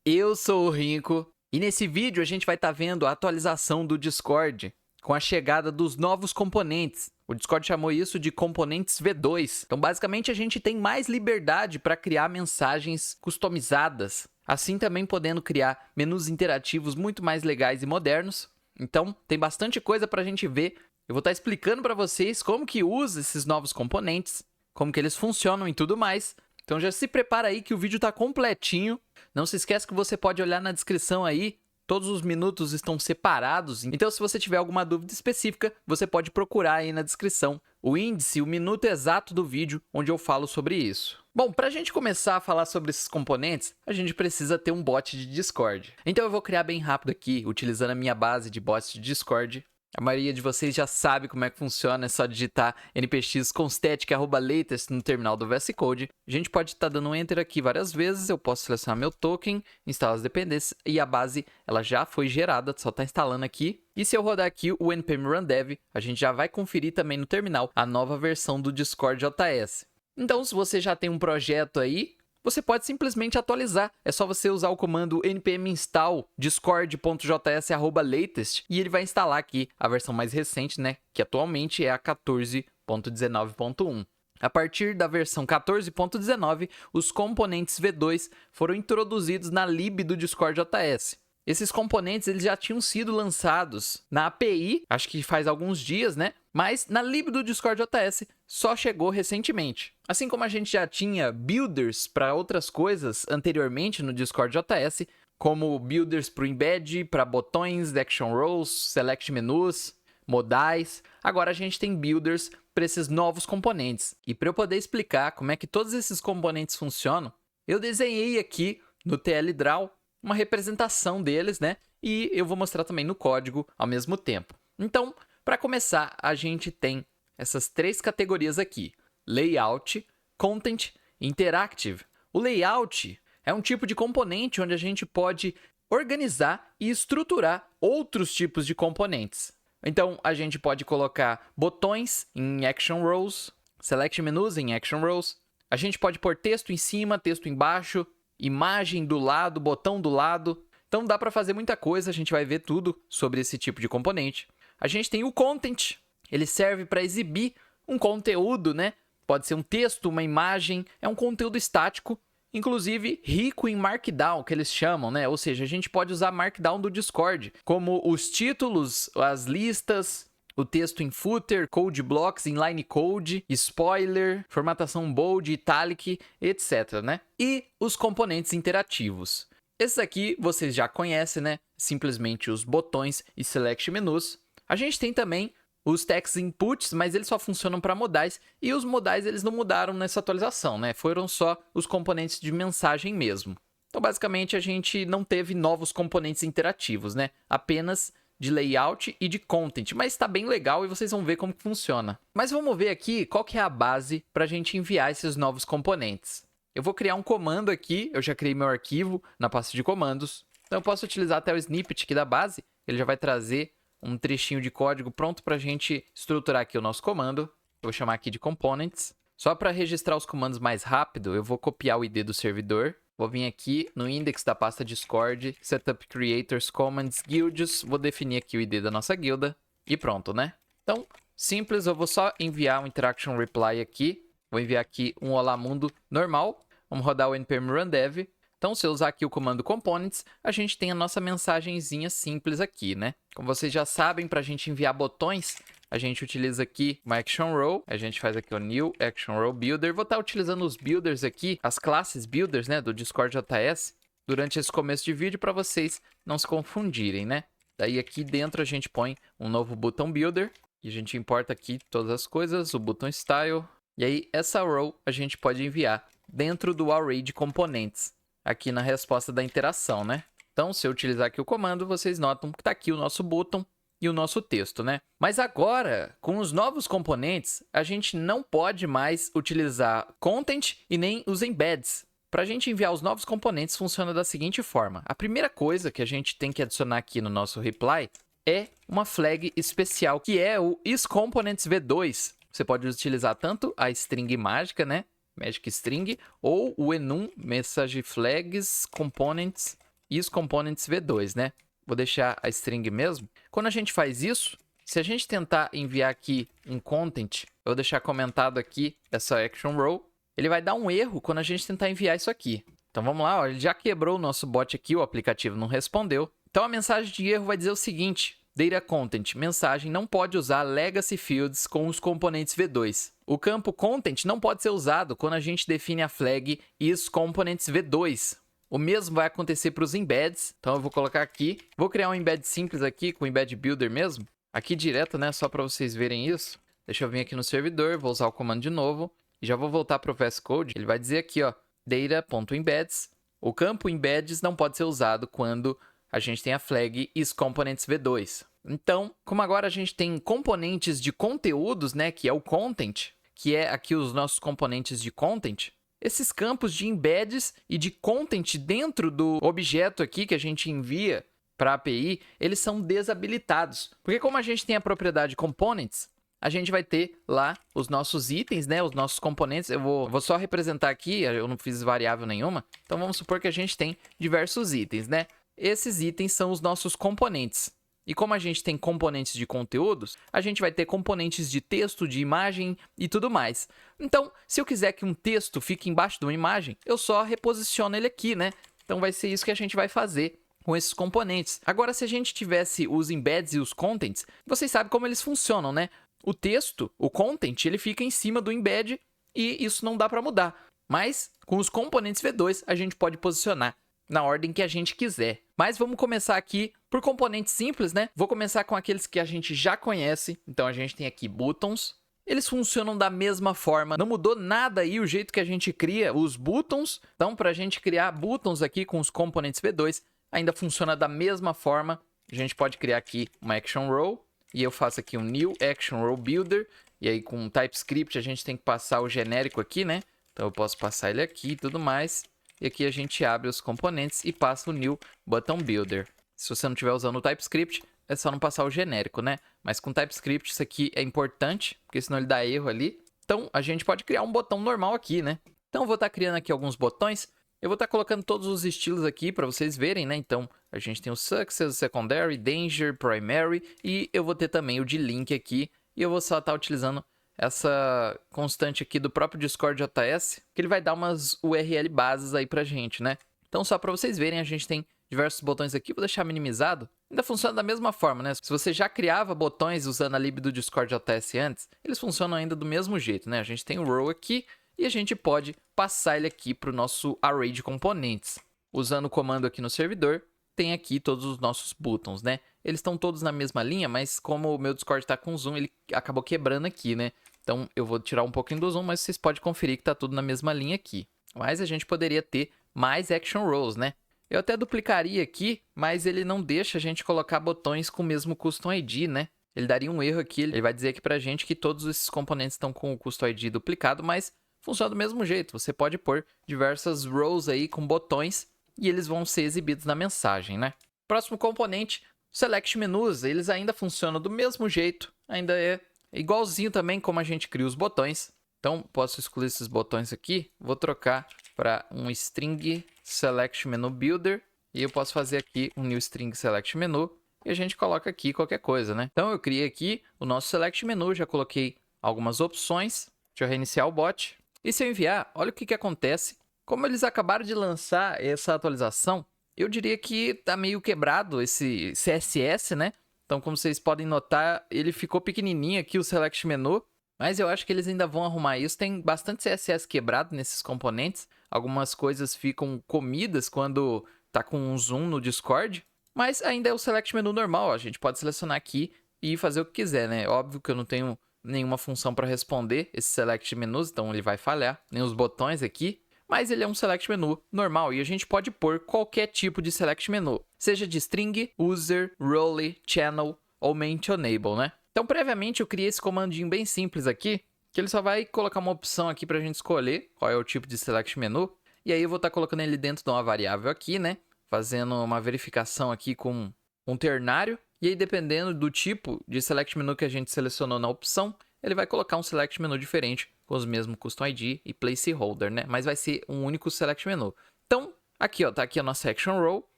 Eu sou o Rinco e nesse vídeo a gente vai estar vendo a atualização do Discord com a chegada dos novos componentes. O Discord chamou isso de componentes V2. Então, basicamente, a gente tem mais liberdade para criar mensagens customizadas, assim também podendo criar menus interativos muito mais legais e modernos. Então, tem bastante coisa para a gente ver. Eu vou estar explicando para vocês como que usa esses novos componentes, como que eles funcionam e tudo mais. Então já se prepara aí que o vídeo está completinho. Não se esquece que você pode olhar na descrição aí. Todos os minutos estão separados. Então se você tiver alguma dúvida específica, você pode procurar aí na descrição o índice, o minuto exato do vídeo onde eu falo sobre isso. Bom, para a gente começar a falar sobre esses componentes, a gente precisa ter um bot de Discord. Então eu vou criar bem rápido aqui, utilizando a minha base de bots de Discord. A maioria de vocês já sabe como é que funciona, é só digitar npx constatic@latest no terminal do VS Code. A gente pode estar dando um Enter aqui várias vezes, eu posso selecionar meu token, instalar as dependências e a base ela já foi gerada, só está instalando aqui. E se eu rodar aqui o npm run dev, a gente já vai conferir também no terminal a nova versão do Discord JS. Então, se você já tem um projeto aí, você pode simplesmente atualizar. É só você usar o comando npm install discord.js@latest e ele vai instalar aqui a versão mais recente, né? Que atualmente é a 14.19.1. A partir da versão 14.19, os componentes V2 foram introduzidos na lib do Discord.js. Esses componentes eles já tinham sido lançados na API, acho que faz alguns dias, né? Mas na lib do Discord.js só chegou recentemente. Assim como a gente já tinha builders para outras coisas anteriormente no Discord.js, como builders para o embed, para botões, action rows, select menus, modais, agora a gente tem builders para esses novos componentes. E para eu poder explicar como é que todos esses componentes funcionam, eu desenhei aqui no TLDraw uma representação deles, né? E eu vou mostrar também no código ao mesmo tempo. Então, para começar, a gente tem essas três categorias aqui: Layout, Content e Interactive. O Layout é um tipo de componente onde a gente pode organizar e estruturar outros tipos de componentes. Então, a gente pode colocar botões em Action Rows, Select Menus em Action Rows. A gente pode pôr texto em cima, texto embaixo, imagem do lado, botão do lado. Então dá para fazer muita coisa, a gente vai ver tudo sobre esse tipo de componente. A gente tem o Content, ele serve para exibir um conteúdo, né? Pode ser um texto, uma imagem, é um conteúdo estático, inclusive rico em Markdown, que eles chamam, né? Ou seja, a gente pode usar Markdown do Discord, como os títulos, as listas, o texto em footer, code blocks, inline code, spoiler, formatação bold, italic, etc, né? E os componentes interativos. Esses aqui vocês já conhecem, né? Simplesmente os botões e select menus. A gente tem também os text inputs, mas eles só funcionam para modais. E os modais eles não mudaram nessa atualização, né? Foram só os componentes de mensagem mesmo. Então, basicamente, a gente não teve novos componentes interativos, né? Apenas de layout e de content, mas está bem legal e vocês vão ver como que funciona. Mas vamos ver aqui qual que é a base para a gente enviar esses novos componentes. Eu vou criar um comando aqui, eu já criei meu arquivo na pasta de comandos, então eu posso utilizar até o snippet aqui da base, ele já vai trazer um trechinho de código pronto para a gente estruturar aqui o nosso comando. Eu vou chamar aqui de components. Só para registrar os comandos mais rápido, eu vou copiar o ID do servidor. Vou vir aqui no index da pasta Discord, Setup Creators, Commands, Guilds. Vou definir aqui o ID da nossa guilda e pronto, né? Então, simples, eu vou só enviar um Interaction Reply aqui. Vou enviar aqui um Olá Mundo normal. Vamos rodar o npm run dev. Então, se eu usar aqui o comando Components, a gente tem a nossa mensagenzinha simples aqui, né? Como vocês já sabem, para a gente enviar botões, a gente utiliza aqui uma Action Row, a gente faz aqui o New Action Row Builder. Vou estar utilizando os builders aqui, as classes builders, né, do Discord.js, durante esse começo de vídeo para vocês não se confundirem, né? Daí aqui dentro a gente põe um novo button builder, e a gente importa aqui todas as coisas, o button style, e aí essa row a gente pode enviar dentro do array de componentes, aqui na resposta da interação, né? Então, se eu utilizar aqui o comando, vocês notam que está aqui o nosso button e o nosso texto, né? Mas agora, com os novos componentes, a gente não pode mais utilizar content e nem os embeds. Para a gente enviar os novos componentes, funciona da seguinte forma. A primeira coisa que a gente tem que adicionar aqui no nosso reply é uma flag especial, que é o isComponents v2. Você pode utilizar tanto a string mágica, né? Magic String, ou o enum message flags components isComponents v2, né? Vou deixar a string mesmo. Quando a gente faz isso, se a gente tentar enviar aqui um content, eu vou deixar comentado aqui essa action row, ele vai dar um erro quando a gente tentar enviar isso aqui. Então vamos lá, ó, ele já quebrou o nosso bot aqui, o aplicativo não respondeu. Então a mensagem de erro vai dizer o seguinte: Data Content, mensagem não pode usar Legacy Fields com os componentes v2. O campo Content não pode ser usado quando a gente define a flag isComponents v2. O mesmo vai acontecer para os embeds, então eu vou colocar aqui. Vou criar um embed simples aqui com o embed builder mesmo. Aqui direto, né, só para vocês verem isso. Deixa eu vir aqui no servidor, vou usar o comando de novo. E já vou voltar para o VS Code. Ele vai dizer aqui, ó, data.embeds. O campo embeds não pode ser usado quando a gente tem a flag isComponents v2. Então, como agora a gente tem componentes de conteúdos, né, que é o content, que é aqui os nossos componentes de content, esses campos de embeds e de content dentro do objeto aqui que a gente envia para a API, eles são desabilitados. Porque como a gente tem a propriedade components, a gente vai ter lá os nossos itens, né, os nossos componentes. Eu vou só representar aqui, eu não fiz variável nenhuma. Então vamos supor que a gente tem diversos itens, né? Esses itens são os nossos componentes. E como a gente tem componentes de conteúdos, a gente vai ter componentes de texto, de imagem e tudo mais. Então, se eu quiser que um texto fique embaixo de uma imagem, eu só reposiciono ele aqui, né? Então vai ser isso que a gente vai fazer com esses componentes. Agora, se a gente tivesse os embeds e os contents, vocês sabem como eles funcionam, né? O texto, o content, ele fica em cima do embed e isso não dá para mudar. Mas, com os componentes v2, a gente pode posicionar na ordem que a gente quiser. Mas vamos começar aqui por componentes simples, né? Vou começar com aqueles que a gente já conhece. Então, a gente tem aqui buttons. Eles funcionam da mesma forma. Não mudou nada aí o jeito que a gente cria os buttons. Então, para a gente criar buttons aqui com os componentes v2, ainda funciona da mesma forma. A gente pode criar aqui uma action row. E eu faço aqui um new action row builder. E aí com TypeScript a gente tem que passar o genérico aqui, né? Então eu posso passar ele aqui e tudo mais. E aqui a gente abre os componentes e passa o new button builder. Se você não estiver usando o TypeScript, é só não passar o genérico, né? Mas com TypeScript isso aqui é importante, porque senão ele dá erro ali. Então a gente pode criar um botão normal aqui, né? Então eu vou estar criando aqui alguns botões. Eu vou estar colocando todos os estilos aqui para vocês verem, né? Então, a gente tem o Success, Secondary, Danger, Primary e eu vou ter também o de Link aqui. E eu vou só estar utilizando essa constante aqui do próprio Discord.js, que ele vai dar umas URL bases aí pra gente, né? Então, só para vocês verem, a gente tem diversos botões aqui. Vou deixar minimizado. Ainda funciona da mesma forma, né? Se você já criava botões usando a lib do Discord.js antes, eles funcionam ainda do mesmo jeito, né? A gente tem o row aqui. E a gente pode passar ele aqui para o nosso array de componentes. Usando o comando aqui no servidor, tem aqui todos os nossos buttons, né? Eles estão todos na mesma linha, mas como o meu Discord está com zoom, ele acabou quebrando aqui, né? Então eu vou tirar um pouquinho do zoom, mas vocês podem conferir que está tudo na mesma linha aqui. Mas a gente poderia ter mais action rows, né? Eu até duplicaria aqui, mas ele não deixa a gente colocar botões com o mesmo custom ID, né? Ele daria um erro aqui, ele vai dizer aqui pra gente que todos esses componentes estão com o custom ID duplicado, mas funciona do mesmo jeito. Você pode pôr diversas rows aí com botões e eles vão ser exibidos na mensagem, né? Próximo componente, Select Menus. Eles ainda funcionam do mesmo jeito. Ainda é igualzinho também como a gente cria os botões. Então, posso excluir esses botões aqui. Vou trocar para um string select menu builder. E eu posso fazer aqui um new string select menu. E a gente coloca aqui qualquer coisa, né? Então, eu criei aqui o nosso select menu. Já coloquei algumas opções. Deixa eu reiniciar o bot. E se eu enviar, olha o que acontece. Como eles acabaram de lançar essa atualização, eu diria que tá meio quebrado esse CSS, né? Então, como vocês podem notar, ele ficou pequenininho aqui o Select Menu. Mas eu acho que eles ainda vão arrumar isso. Tem bastante CSS quebrado nesses componentes. Algumas coisas ficam comidas quando tá com um zoom no Discord. Mas ainda é o Select Menu normal. A gente pode selecionar aqui e fazer o que quiser, né? Óbvio que eu não tenho nenhuma função para responder esse select menus, então ele vai falhar, nem os botões aqui, mas ele é um select menu normal e a gente pode pôr qualquer tipo de select menu, seja de string, user, role, channel ou main to enable, né? Então, previamente eu criei esse comandinho bem simples aqui, que ele só vai colocar uma opção aqui para a gente escolher qual é o tipo de select menu, e aí eu vou estar colocando ele dentro de uma variável aqui, né? Fazendo uma verificação aqui com um ternário. E aí, dependendo do tipo de select menu que a gente selecionou na opção, ele vai colocar um select menu diferente com os mesmos custom ID e placeholder, né? Mas vai ser um único select menu. Então, aqui, ó, tá aqui a nossa action row.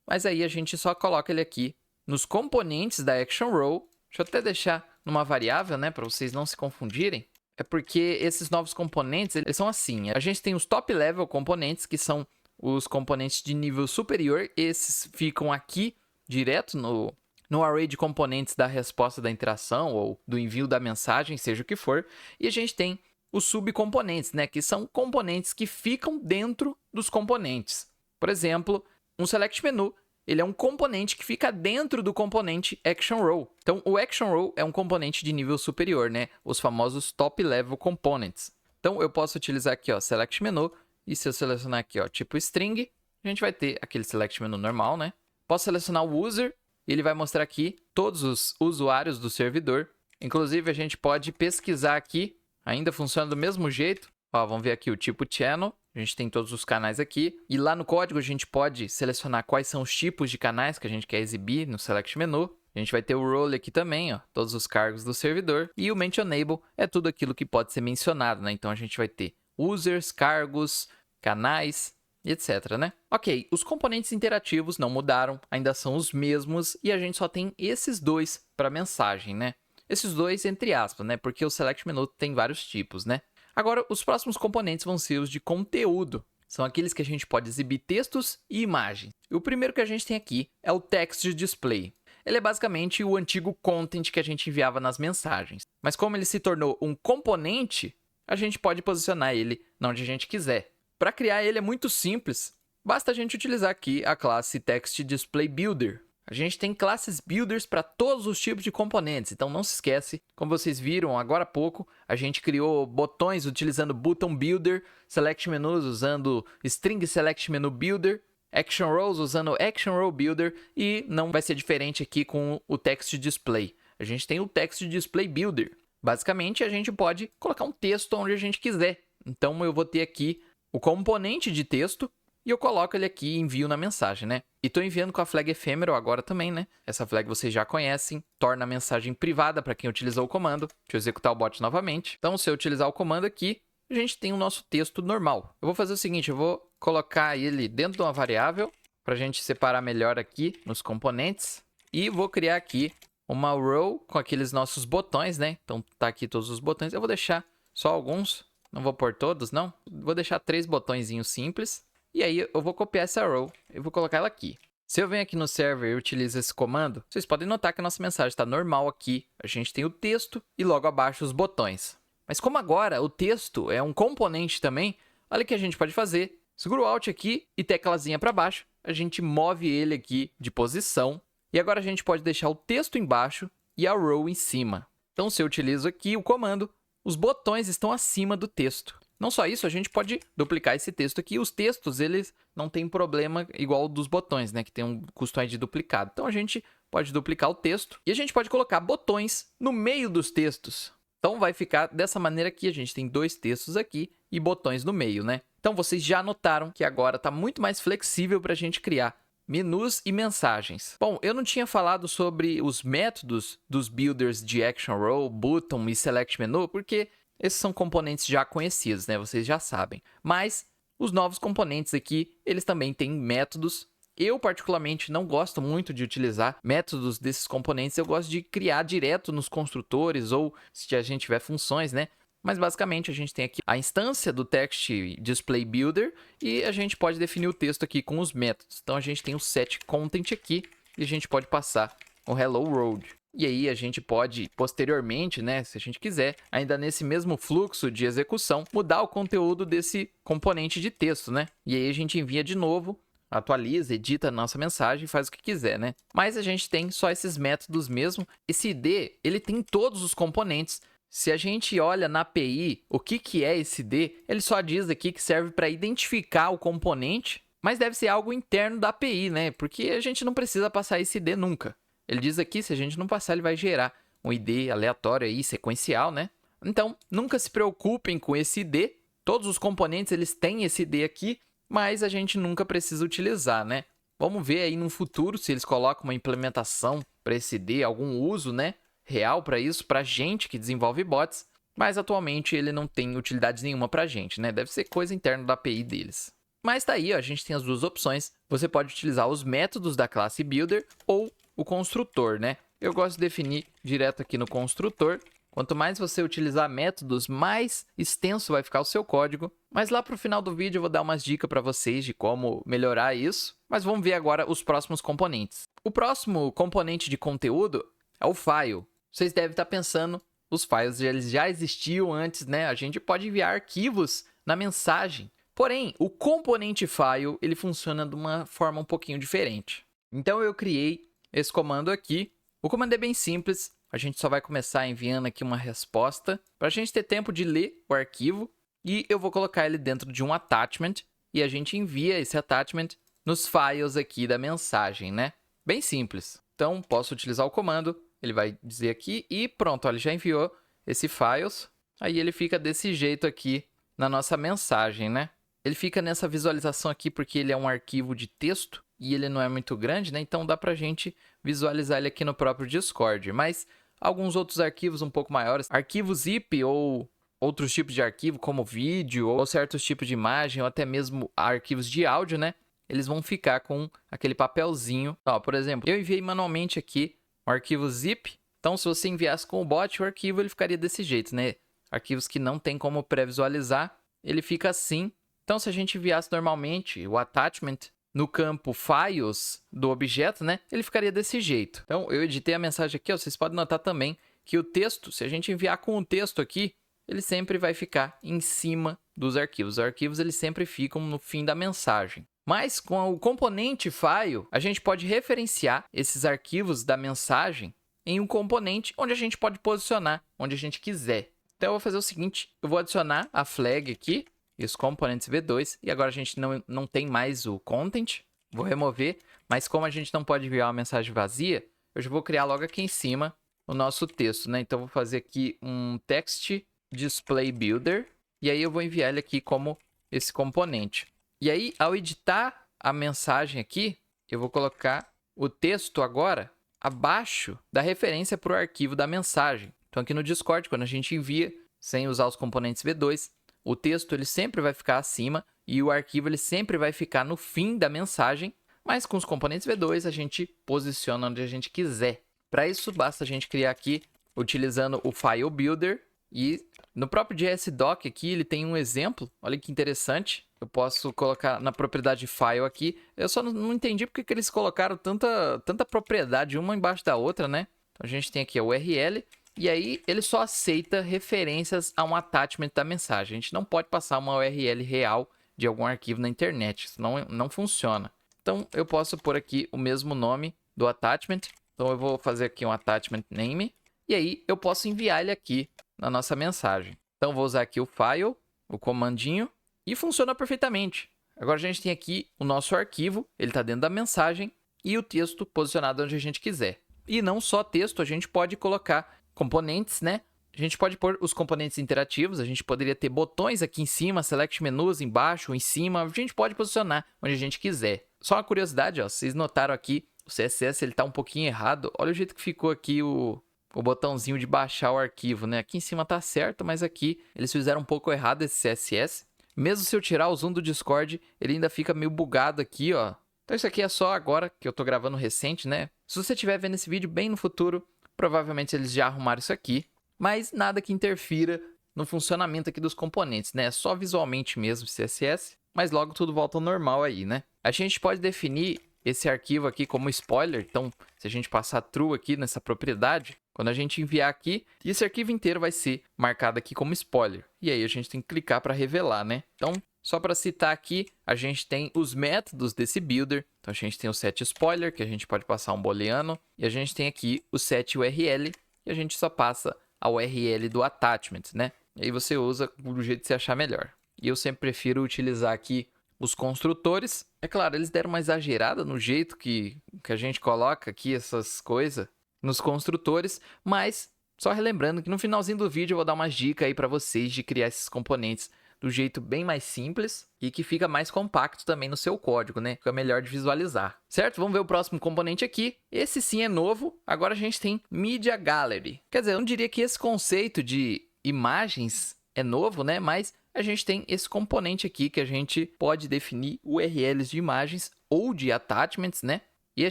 mas aí a gente só coloca ele aqui nos componentes da Action Row. Deixa eu até deixar numa variável, né, para vocês não se confundirem. É porque esses novos componentes, eles são assim. A gente tem os top level componentes, que são os componentes de nível superior. Esses ficam aqui, direto no array de componentes da resposta da interação ou do envio da mensagem, seja o que for. E a gente tem os subcomponentes, né, que são componentes que ficam dentro dos componentes. Por exemplo, um select menu, ele é um componente que fica dentro do componente Action Row. Então, o Action Row é um componente de nível superior, né? Os famosos Top Level Components. Então, eu posso utilizar aqui, ó, Select Menu. E se eu selecionar aqui, ó, tipo String, a gente vai ter aquele Select Menu normal, né? Posso selecionar o User, e ele vai mostrar aqui todos os usuários do servidor. Inclusive, a gente pode pesquisar aqui, ainda funciona do mesmo jeito. Ó, vamos ver aqui o tipo Channel. A gente tem todos os canais aqui. E lá no código a gente pode selecionar quais são os tipos de canais que a gente quer exibir no Select Menu. A gente vai ter o Role aqui também, ó, todos os cargos do servidor. E o Mentionable é tudo aquilo que pode ser mencionado, né? Então a gente vai ter users, cargos, canais e etc, né? Ok, os componentes interativos não mudaram, ainda são os mesmos. E a gente só tem esses dois para mensagem, né? Esses dois entre aspas, né? Porque o Select Menu tem vários tipos, né? Agora, os próximos componentes vão ser os de conteúdo. São aqueles que a gente pode exibir textos e imagens. E o primeiro que a gente tem aqui é o Text Display. Ele é basicamente o antigo content que a gente enviava nas mensagens. Mas como ele se tornou um componente, a gente pode posicionar ele onde a gente quiser. Para criar ele é muito simples. Basta a gente utilizar aqui a classe Text Display Builder. A gente tem classes builders para todos os tipos de componentes, então não se esquece. Como vocês viram agora há pouco, a gente criou botões utilizando Button Builder, Select Menus usando String Select Menu Builder, Action Rows usando Action Row Builder e não vai ser diferente aqui com o Text Display. A gente tem o Text Display Builder. Basicamente, a gente pode colocar um texto onde a gente quiser. Então, eu vou ter aqui o componente de texto e eu coloco ele aqui e envio na mensagem, né? E estou enviando com a flag ephemeral agora também, né? Essa flag vocês já conhecem, torna a mensagem privada para quem utilizou o comando. Deixa eu executar o bot novamente. Então, se eu utilizar o comando aqui, a gente tem o nosso texto normal. Eu vou fazer o seguinte, eu vou colocar ele dentro de uma variável para a gente separar melhor aqui nos componentes. E vou criar aqui uma row com aqueles nossos botões, né? Então, tá aqui todos os botões. Eu vou deixar só alguns, não vou pôr todos, não. Vou deixar 3 botõezinhos simples. E aí eu vou copiar essa row e vou colocar ela aqui. Se eu venho aqui no server e utilizo esse comando, vocês podem notar que a nossa mensagem está normal aqui. A gente tem o texto e logo abaixo os botões. Mas como agora o texto é um componente também, olha o que a gente pode fazer. Segura o Alt aqui e teclazinha para baixo. A gente move ele aqui de posição. E agora a gente pode deixar o texto embaixo e a row em cima. Então se eu utilizo aqui o comando, os botões estão acima do texto. Não só isso, a gente pode duplicar esse texto aqui. Os textos, eles não têm problema igual dos botões, né? Que tem um custo de duplicado. Então, a gente pode duplicar o texto. E a gente pode colocar botões no meio dos textos. Então, vai ficar dessa maneira aqui. A gente tem 2 textos aqui e botões no meio, né? Então, vocês já notaram que agora está muito mais flexível para a gente criar menus e mensagens. Bom, eu não tinha falado sobre os métodos dos builders de Action Row, Button e Select Menu, porque esses são componentes já conhecidos, né? Vocês já sabem. Mas os novos componentes aqui, eles também têm métodos. Eu, particularmente, não gosto muito de utilizar métodos desses componentes. Eu gosto de criar direto nos construtores ou se a gente tiver funções, né? Mas, basicamente, a gente tem aqui a instância do Text Display Builder e a gente pode definir o texto aqui com os métodos. Então, a gente tem o setContent aqui e a gente pode passar o Hello World. E aí a gente pode, posteriormente, né, se a gente quiser, ainda nesse mesmo fluxo de execução, mudar o conteúdo desse componente de texto, né? E aí a gente envia de novo, atualiza, edita a nossa mensagem e faz o que quiser, né? Mas a gente tem só esses métodos mesmo. Esse ID, ele tem todos os componentes. Se a gente olha na API o que é esse ID, ele só diz aqui que serve para identificar o componente, mas deve ser algo interno da API, né? Porque a gente não precisa passar esse ID nunca. Ele diz aqui, se a gente não passar, ele vai gerar um ID aleatório aí, sequencial, né? Então, nunca se preocupem com esse ID. Todos os componentes, eles têm esse ID aqui, mas a gente nunca precisa utilizar, né? Vamos ver aí no futuro se eles colocam uma implementação para esse ID, algum uso, né, real para isso, para gente que desenvolve bots. Mas, atualmente, ele não tem utilidade nenhuma para a gente, né? Deve ser coisa interna da API deles. Mas tá aí, ó, a gente tem as duas opções. Você pode utilizar os métodos da classe Builder ou o construtor, né? Eu gosto de definir direto aqui no construtor. Quanto mais você utilizar métodos, mais extenso vai ficar o seu código. Mas lá para o final do vídeo eu vou dar umas dicas para vocês de como melhorar isso. Mas vamos ver agora os próximos componentes. O próximo componente de conteúdo é o file. Vocês devem estar pensando, os files eles já existiam antes, né? A gente pode enviar arquivos na mensagem. Porém, o componente file ele funciona de uma forma um pouquinho diferente. Então eu criei esse comando aqui. O comando é bem simples. A gente só vai começar enviando aqui uma resposta para a gente ter tempo de ler o arquivo. E eu vou colocar ele dentro de um attachment. E a gente envia esse attachment nos files aqui da mensagem, né? Bem simples. Então, posso utilizar o comando. Ele vai dizer aqui e pronto, olha, ele já enviou esse files. Aí ele fica desse jeito aqui na nossa mensagem, né? Ele fica nessa visualização aqui porque ele é um arquivo de texto e ele não é muito grande, né? Então dá pra gente visualizar ele aqui no próprio Discord. Mas alguns outros arquivos um pouco maiores, arquivos zip ou outros tipos de arquivo, como vídeo ou certos tipos de imagem ou até mesmo arquivos de áudio, né? Eles vão ficar com aquele papelzinho. Ó, por exemplo, eu enviei manualmente aqui um arquivo zip. Então, se você enviasse com o bot, o arquivo ele ficaria desse jeito, né? Arquivos que não tem como pré-visualizar, ele fica assim. Então, se a gente enviasse normalmente o attachment no campo files do objeto, né? Ele ficaria desse jeito. Então, eu editei a mensagem aqui, ó, vocês podem notar também que o texto, se a gente enviar com o texto aqui, ele sempre vai ficar em cima dos arquivos. Os arquivos eles sempre ficam no fim da mensagem. Mas com o componente file, a gente pode referenciar esses arquivos da mensagem em um componente onde a gente pode posicionar onde a gente quiser. Então, eu vou fazer o seguinte, eu vou adicionar a flag aqui, e os componentes v2, e agora a gente não tem mais o content, vou remover, mas como a gente não pode enviar uma mensagem vazia, eu já vou criar logo aqui em cima o nosso texto, né? Então, eu vou fazer aqui um text display builder, e aí eu vou enviar ele aqui como esse componente. E aí, ao editar a mensagem aqui, eu vou colocar o texto agora abaixo da referência para o arquivo da mensagem. Então, aqui no Discord, quando a gente envia, sem usar os componentes v2, o texto ele sempre vai ficar acima e o arquivo ele sempre vai ficar no fim da mensagem, mas com os componentes v2 a gente posiciona onde a gente quiser. Para isso, basta a gente criar aqui utilizando o File Builder e no próprio JSDoc aqui ele tem um exemplo, olha que interessante. Eu posso colocar na propriedade file aqui. Eu só não entendi porque que eles colocaram tanta propriedade uma embaixo da outra, né? Então a gente tem aqui a URL. E aí, ele só aceita referências a um attachment da mensagem. A gente não pode passar uma URL real de algum arquivo na internet. Isso não funciona. Então, eu posso pôr aqui o mesmo nome do attachment. Então, eu vou fazer aqui um attachment name. E aí, eu posso enviar ele aqui na nossa mensagem. Então, vou usar aqui o file, o comandinho. E funciona perfeitamente. Agora, a gente tem aqui o nosso arquivo. Ele está dentro da mensagem. E o texto posicionado onde a gente quiser. E não só texto, a gente pode colocar componentes, né? A gente pode pôr os componentes interativos, a gente poderia ter botões aqui em cima, select menus embaixo, em cima, a gente pode posicionar onde a gente quiser. Só uma curiosidade, ó, vocês notaram aqui, o CSS ele tá um pouquinho errado, olha o jeito que ficou aqui o botãozinho de baixar o arquivo, né? Aqui em cima tá certo, mas aqui eles fizeram um pouco errado esse CSS. Mesmo se eu tirar o zoom do Discord, ele ainda fica meio bugado aqui, ó. Então isso aqui é só agora que eu tô gravando recente, né? Se você estiver vendo esse vídeo bem no futuro, provavelmente eles já arrumaram isso aqui, mas nada que interfira no funcionamento aqui dos componentes, né? É só visualmente mesmo CSS, mas logo tudo volta ao normal aí, né? A gente pode definir esse arquivo aqui como spoiler, então se a gente passar true aqui nessa propriedade, quando a gente enviar aqui, esse arquivo inteiro vai ser marcado aqui como spoiler. E aí a gente tem que clicar para revelar, né? Então, só para citar aqui, a gente tem os métodos desse builder. Então, a gente tem o setSpoiler, que a gente pode passar um booleano. E a gente tem aqui o setURL, e a gente só passa a URL do attachment, né? E aí você usa do jeito que você achar melhor. E eu sempre prefiro utilizar aqui os construtores. É claro, eles deram uma exagerada no jeito que a gente coloca aqui essas coisas nos construtores, mas só relembrando que no finalzinho do vídeo eu vou dar umas dicas aí para vocês de criar esses componentes do jeito bem mais simples e que fica mais compacto também no seu código, né? Fica melhor de visualizar, certo? Vamos ver o próximo componente aqui. Esse sim é novo. Agora a gente tem Media Gallery. Quer dizer, eu não diria que esse conceito de imagens é novo, né? Mas a gente tem esse componente aqui que a gente pode definir URLs de imagens ou de attachments, né? E a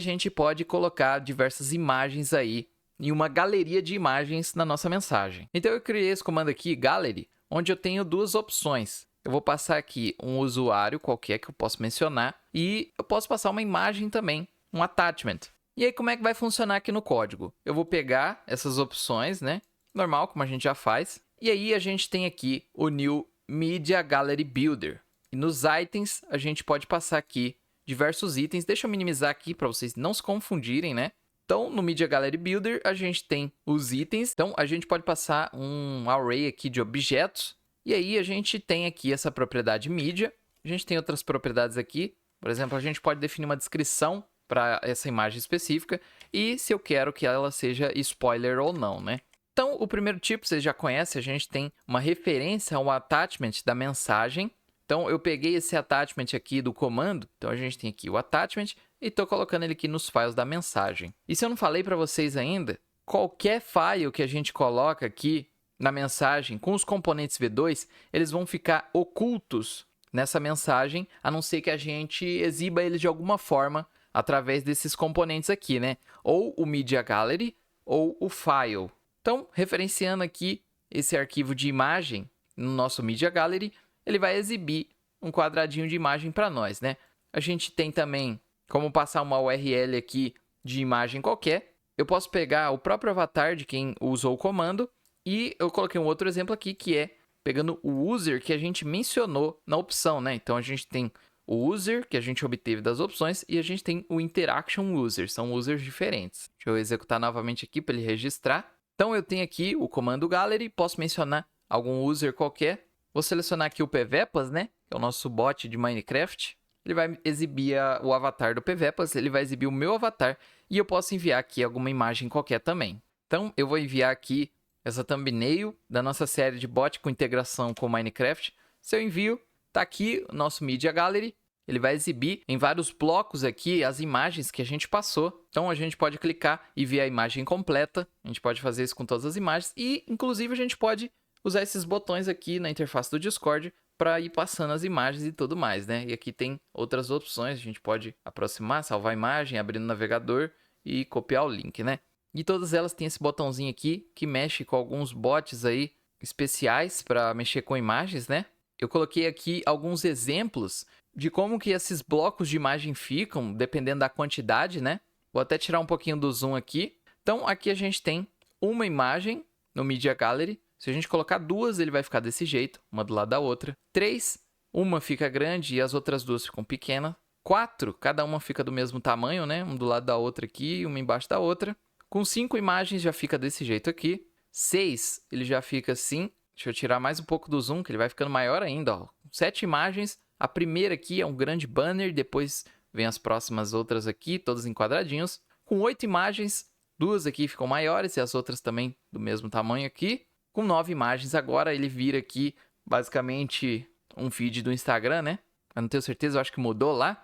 gente pode colocar diversas imagens aí em uma galeria de imagens na nossa mensagem. Então eu criei esse comando aqui, gallery, onde eu tenho duas opções. Eu vou passar aqui um usuário qualquer que eu posso mencionar e eu posso passar uma imagem também, um attachment. E aí como é que vai funcionar aqui no código? Eu vou pegar essas opções, né? Normal, como a gente já faz. E aí a gente tem aqui o New Media Gallery Builder. E nos itens a gente pode passar aqui diversos itens. Deixa eu minimizar aqui para vocês não se confundirem, né? Então, no Media Gallery Builder, a gente tem os itens. Então, a gente pode passar um array aqui de objetos. E aí, a gente tem aqui essa propriedade Media. A gente tem outras propriedades aqui. Por exemplo, a gente pode definir uma descrição para essa imagem específica. E se eu quero que ela seja spoiler ou não, né? Então, o primeiro tipo, vocês já conhecem, a gente tem uma referência ao attachment da mensagem. Então, eu peguei esse attachment aqui do comando. Então, a gente tem aqui o attachment e estou colocando ele aqui nos files da mensagem. E se eu não falei para vocês ainda, qualquer file que a gente coloca aqui na mensagem com os componentes V2, eles vão ficar ocultos nessa mensagem, a não ser que a gente exiba eles de alguma forma através desses componentes aqui, né? Ou o Media Gallery ou o File. Então, referenciando aqui esse arquivo de imagem no nosso Media Gallery, ele vai exibir um quadradinho de imagem para nós, né? A gente tem também como passar uma URL aqui de imagem qualquer. Eu posso pegar o próprio avatar de quem usou o comando e eu coloquei um outro exemplo aqui que é pegando o user que a gente mencionou na opção, né? Então, a gente tem o user que a gente obteve das opções e a gente tem o interaction user, são users diferentes. Deixa eu executar novamente aqui para ele registrar. Então, eu tenho aqui o comando gallery, posso mencionar algum user qualquer. Vou selecionar aqui o PVEPAS, né? Que é o nosso bot de Minecraft. Ele vai exibir o avatar do PVEPAS, ele vai exibir o meu avatar e eu posso enviar aqui alguma imagem qualquer também. Então, eu vou enviar aqui essa thumbnail da nossa série de bot com integração com Minecraft. Se eu envio, tá aqui o nosso Media Gallery. Ele vai exibir em vários blocos aqui as imagens que a gente passou. Então, a gente pode clicar e ver a imagem completa. A gente pode fazer isso com todas as imagens. E, inclusive, a gente pode usar esses botões aqui na interface do Discord para ir passando as imagens e tudo mais, né? E aqui tem outras opções. A gente pode aproximar, salvar a imagem, abrir no navegador e copiar o link, né? E todas elas têm esse botãozinho aqui que mexe com alguns bots aí especiais para mexer com imagens, né? Eu coloquei aqui alguns exemplos de como que esses blocos de imagem ficam, dependendo da quantidade, né? Vou até tirar um pouquinho do zoom aqui. Então, aqui a gente tem uma imagem no Media Gallery. Se a gente colocar duas, ele vai ficar desse jeito, uma do lado da outra. 3, uma fica grande e as outras duas ficam pequenas. 4, cada uma fica do mesmo tamanho, né? Um do lado da outra aqui e uma embaixo da outra. Com 5 imagens já fica desse jeito aqui. 6, ele já fica assim. Deixa eu tirar mais um pouco do zoom, que ele vai ficando maior ainda, ó. 7 imagens. A primeira aqui é um grande banner, depois vem as próximas outras aqui, todas em quadradinhos. Com 8 imagens, 2 aqui ficam maiores e as outras também do mesmo tamanho aqui. Com 9 imagens, agora ele vira aqui basicamente um feed do Instagram, né? Eu não tenho certeza, eu acho que mudou lá.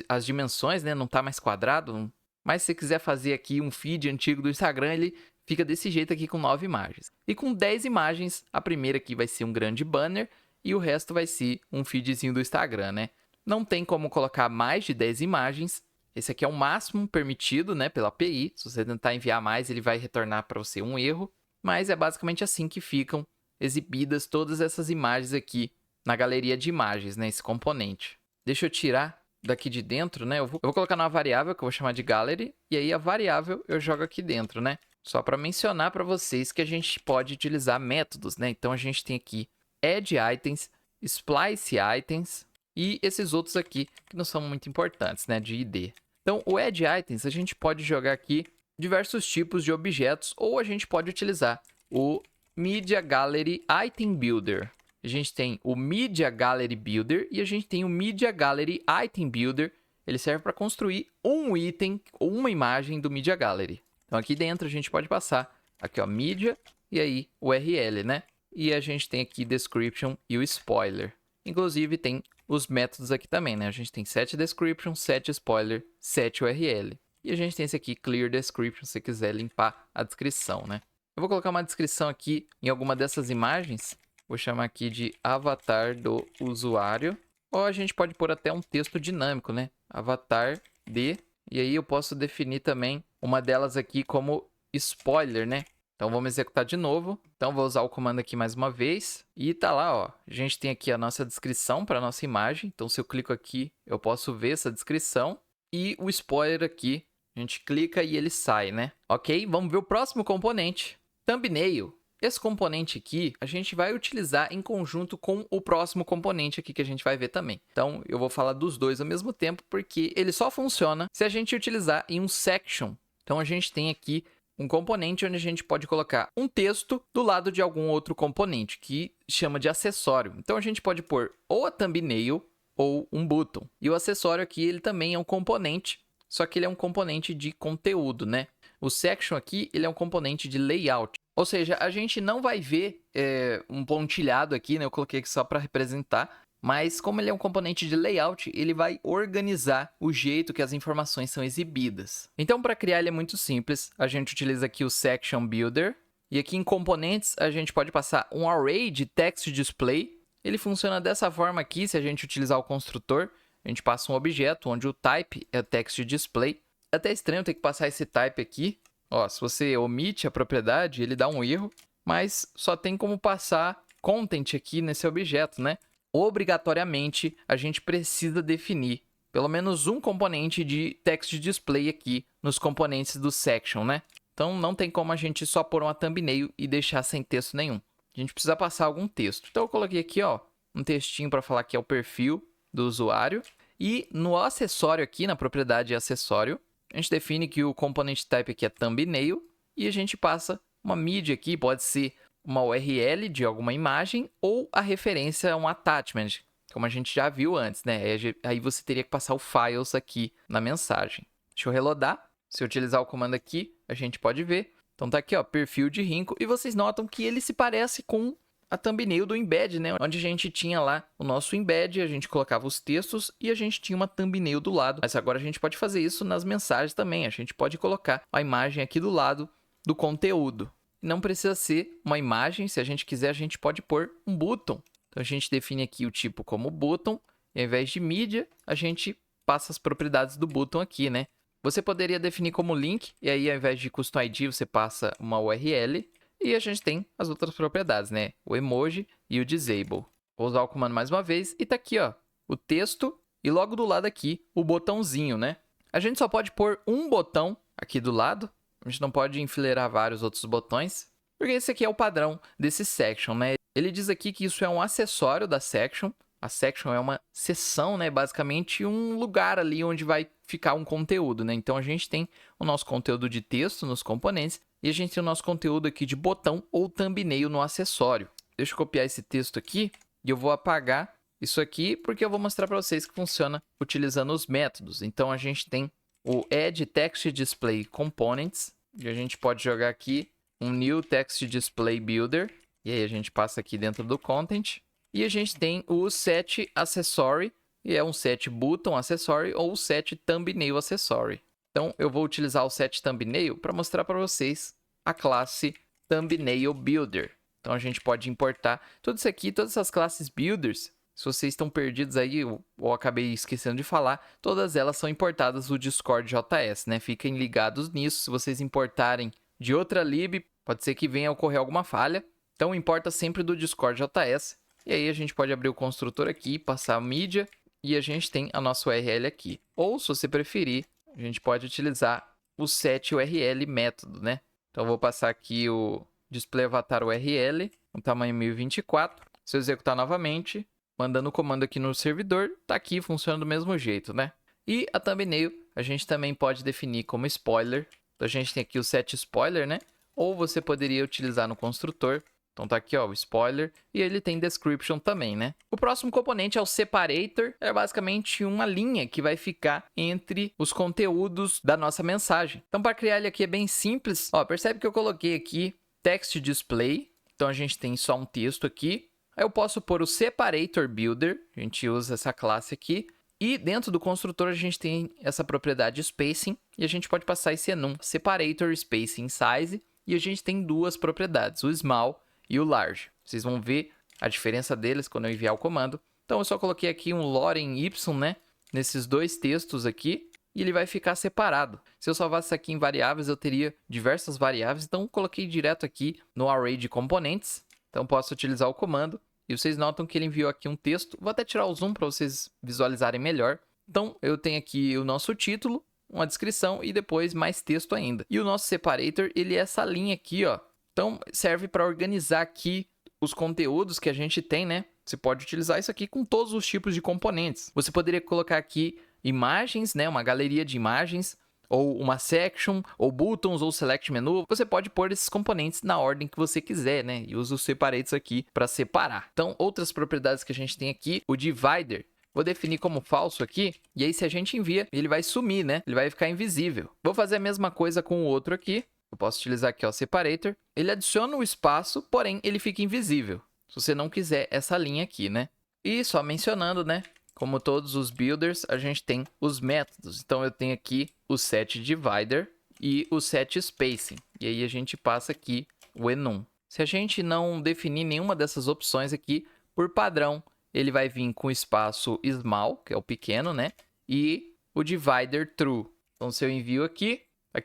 As dimensões, né? Não tá mais quadrado. Mas se você quiser fazer aqui um feed antigo do Instagram, ele fica desse jeito aqui com 9 imagens. E com 10 imagens, a primeira aqui vai ser um grande banner e o resto vai ser um feedzinho do Instagram, né? Não tem como colocar mais de 10 imagens. Esse aqui é o máximo permitido, né, pela API. Se você tentar enviar mais, ele vai retornar para você um erro. Mas é basicamente assim que ficam exibidas todas essas imagens aqui na galeria de imagens, né, esse componente. Deixa eu tirar daqui de dentro, né? Eu vou colocar numa variável que eu vou chamar de gallery. E aí a variável eu jogo aqui dentro, né? Só para mencionar para vocês que a gente pode utilizar métodos, né? Então, a gente tem aqui add items, splice items e esses outros aqui que não são muito importantes, né? De ID. Então, o add items, a gente pode jogar aqui diversos tipos de objetos ou a gente pode utilizar o Media Gallery Item Builder. A gente tem o Media Gallery Builder e a gente tem o Media Gallery Item Builder. Ele serve para construir um item ou uma imagem do Media Gallery. Então, aqui dentro a gente pode passar aqui, ó, Media e aí URL, né? E a gente tem aqui Description e o Spoiler. Inclusive, tem os métodos aqui também, né? A gente tem set Description, set Spoiler, set URL. E a gente tem esse aqui, Clear Description, se você quiser limpar a descrição, né? Eu vou colocar uma descrição aqui em alguma dessas imagens. Vou chamar aqui de avatar do usuário. Ou a gente pode pôr até um texto dinâmico, né? Avatar de... E aí eu posso definir também uma delas aqui como spoiler, né? Então vamos executar de novo. Então vou usar o comando aqui mais uma vez. E tá lá, ó. A gente tem aqui a nossa descrição para a nossa imagem. Então se eu clico aqui, eu posso ver essa descrição. E o spoiler aqui, a gente clica e ele sai, né? Ok, vamos ver o próximo componente. Thumbnail. Esse componente aqui, a gente vai utilizar em conjunto com o próximo componente aqui que a gente vai ver também. Então, eu vou falar dos dois ao mesmo tempo, porque ele só funciona se a gente utilizar em um section. Então, a gente tem aqui um componente onde a gente pode colocar um texto do lado de algum outro componente, que chama de acessório. Então, a gente pode pôr ou a thumbnail ou um button. E o acessório aqui, ele também é um componente, só que ele é um componente de conteúdo, né? O section aqui, ele é um componente de layout. Ou seja, a gente não vai ver um pontilhado aqui, né? Eu coloquei aqui só para representar. Mas como ele é um componente de layout, ele vai organizar o jeito que as informações são exibidas. Então, para criar ele é muito simples. A gente utiliza aqui o Section Builder. E aqui em componentes, a gente pode passar um array de text display. Ele funciona dessa forma aqui, se a gente utilizar o construtor. A gente passa um objeto onde o type é text display. É até estranho ter que passar esse type aqui. Ó, se você omite a propriedade, ele dá um erro, mas só tem como passar content aqui nesse objeto, né? Obrigatoriamente, a gente precisa definir pelo menos um componente de text display aqui nos componentes do section, né? Então, não tem como a gente só pôr uma thumbnail e deixar sem texto nenhum. A gente precisa passar algum texto. Então, eu coloquei aqui, ó, um textinho para falar que é o perfil do usuário. E no acessório aqui, na propriedade acessório, a gente define que o component type aqui é thumbnail e a gente passa uma mídia aqui, pode ser uma URL de alguma imagem ou a referência a um attachment, como a gente já viu antes, né? Aí você teria que passar o files aqui na mensagem. Deixa eu reloadar. Se eu utilizar o comando aqui, a gente pode ver. Então tá aqui, ó, perfil de Rinco, e vocês notam que ele se parece com a thumbnail do embed, né? Onde a gente tinha lá o nosso embed, a gente colocava os textos e a gente tinha uma thumbnail do lado. Mas agora a gente pode fazer isso nas mensagens também. A gente pode colocar a imagem aqui do lado do conteúdo. Não precisa ser uma imagem, se a gente quiser, a gente pode pôr um button. Então a gente define aqui o tipo como button, e ao invés de mídia, a gente passa as propriedades do button aqui, né? Você poderia definir como link, e aí ao invés de custom ID, você passa uma URL. E a gente tem as outras propriedades, né? O emoji e o disable. Vou usar o comando mais uma vez e tá aqui, ó, o texto e logo do lado aqui o botãozinho, né? A gente só pode pôr um botão aqui do lado. A gente não pode enfileirar vários outros botões, porque esse aqui é o padrão desse section, né? Ele diz aqui que isso é um acessório da section. A section é uma seção, né? Basicamente um lugar ali onde vai ficar um conteúdo, né? Então a gente tem o nosso conteúdo de texto nos componentes e a gente tem o nosso conteúdo aqui de botão ou thumbnail no acessório. Deixa eu copiar esse texto aqui e eu vou apagar isso aqui porque eu vou mostrar para vocês que funciona utilizando os métodos. Então a gente tem o add text display components e a gente pode jogar aqui um new text display builder e aí a gente passa aqui dentro do content. E a gente tem o set accessory, e é um set button accessory ou o set thumbnail accessory. Então, eu vou utilizar o set thumbnail para mostrar para vocês a classe thumbnail builder. Então, a gente pode importar tudo isso aqui, todas essas classes builders. Se vocês estão perdidos aí, ou acabei esquecendo de falar, todas elas são importadas do Discord JS, né? Fiquem ligados nisso. Se vocês importarem de outra lib, pode ser que venha a ocorrer alguma falha. Então, importa sempre do Discord JS. E aí a gente pode abrir o construtor aqui, passar a mídia e a gente tem a nossa URL aqui. Ou, se você preferir, a gente pode utilizar o set URL método, né? Então, eu vou passar aqui o display avatar URL, no tamanho 1024. Se eu executar novamente, mandando o comando aqui no servidor, tá aqui, funciona do mesmo jeito, né? E a thumbnail, a gente também pode definir como spoiler. Então, a gente tem aqui o set spoiler, né? Ou você poderia utilizar no construtor. Então tá aqui, ó, o spoiler, e ele tem description também, né? O próximo componente é o separator, é basicamente uma linha que vai ficar entre os conteúdos da nossa mensagem. Então para criar ele aqui é bem simples, ó, percebe que eu coloquei aqui text display, então a gente tem só um texto aqui. Aí eu posso pôr o separator builder, a gente usa essa classe aqui, e dentro do construtor a gente tem essa propriedade spacing, e a gente pode passar esse enum, separator spacing size, e a gente tem duas propriedades, o small e o large. Vocês vão ver a diferença deles quando eu enviar o comando. Então eu só coloquei aqui um lorem y, né, nesses dois textos aqui, e ele vai ficar separado. Se eu salvasse isso aqui em variáveis, eu teria diversas variáveis, então coloquei direto aqui no array de componentes. Então posso utilizar o comando, e vocês notam que ele enviou aqui um texto. Vou até tirar o zoom para vocês visualizarem melhor. Então eu tenho aqui o nosso título, uma descrição e depois mais texto ainda. E o nosso separator, ele é essa linha aqui, ó. Então serve para organizar aqui os conteúdos que a gente tem, né? Você pode utilizar isso aqui com todos os tipos de componentes. Você poderia colocar aqui imagens, né? Uma galeria de imagens, ou uma section, ou buttons, ou select menu. Você pode pôr esses componentes na ordem que você quiser, né? E usa os separators aqui para separar. Então, outras propriedades que a gente tem aqui, o divider. Vou definir como falso aqui, e aí se a gente envia, ele vai sumir, né? Ele vai ficar invisível. Vou fazer a mesma coisa com o outro aqui. Eu posso utilizar aqui o separator. Ele adiciona o espaço, porém ele fica invisível. Se você não quiser essa linha aqui, né? E só mencionando, né? Como todos os builders, a gente tem os métodos. Então eu tenho aqui o setDivider e o setSpacing. E aí a gente passa aqui o enum. Se a gente não definir nenhuma dessas opções aqui, por padrão, ele vai vir com espaço small, que é o pequeno, né? E o divider true. Então se eu envio aqui,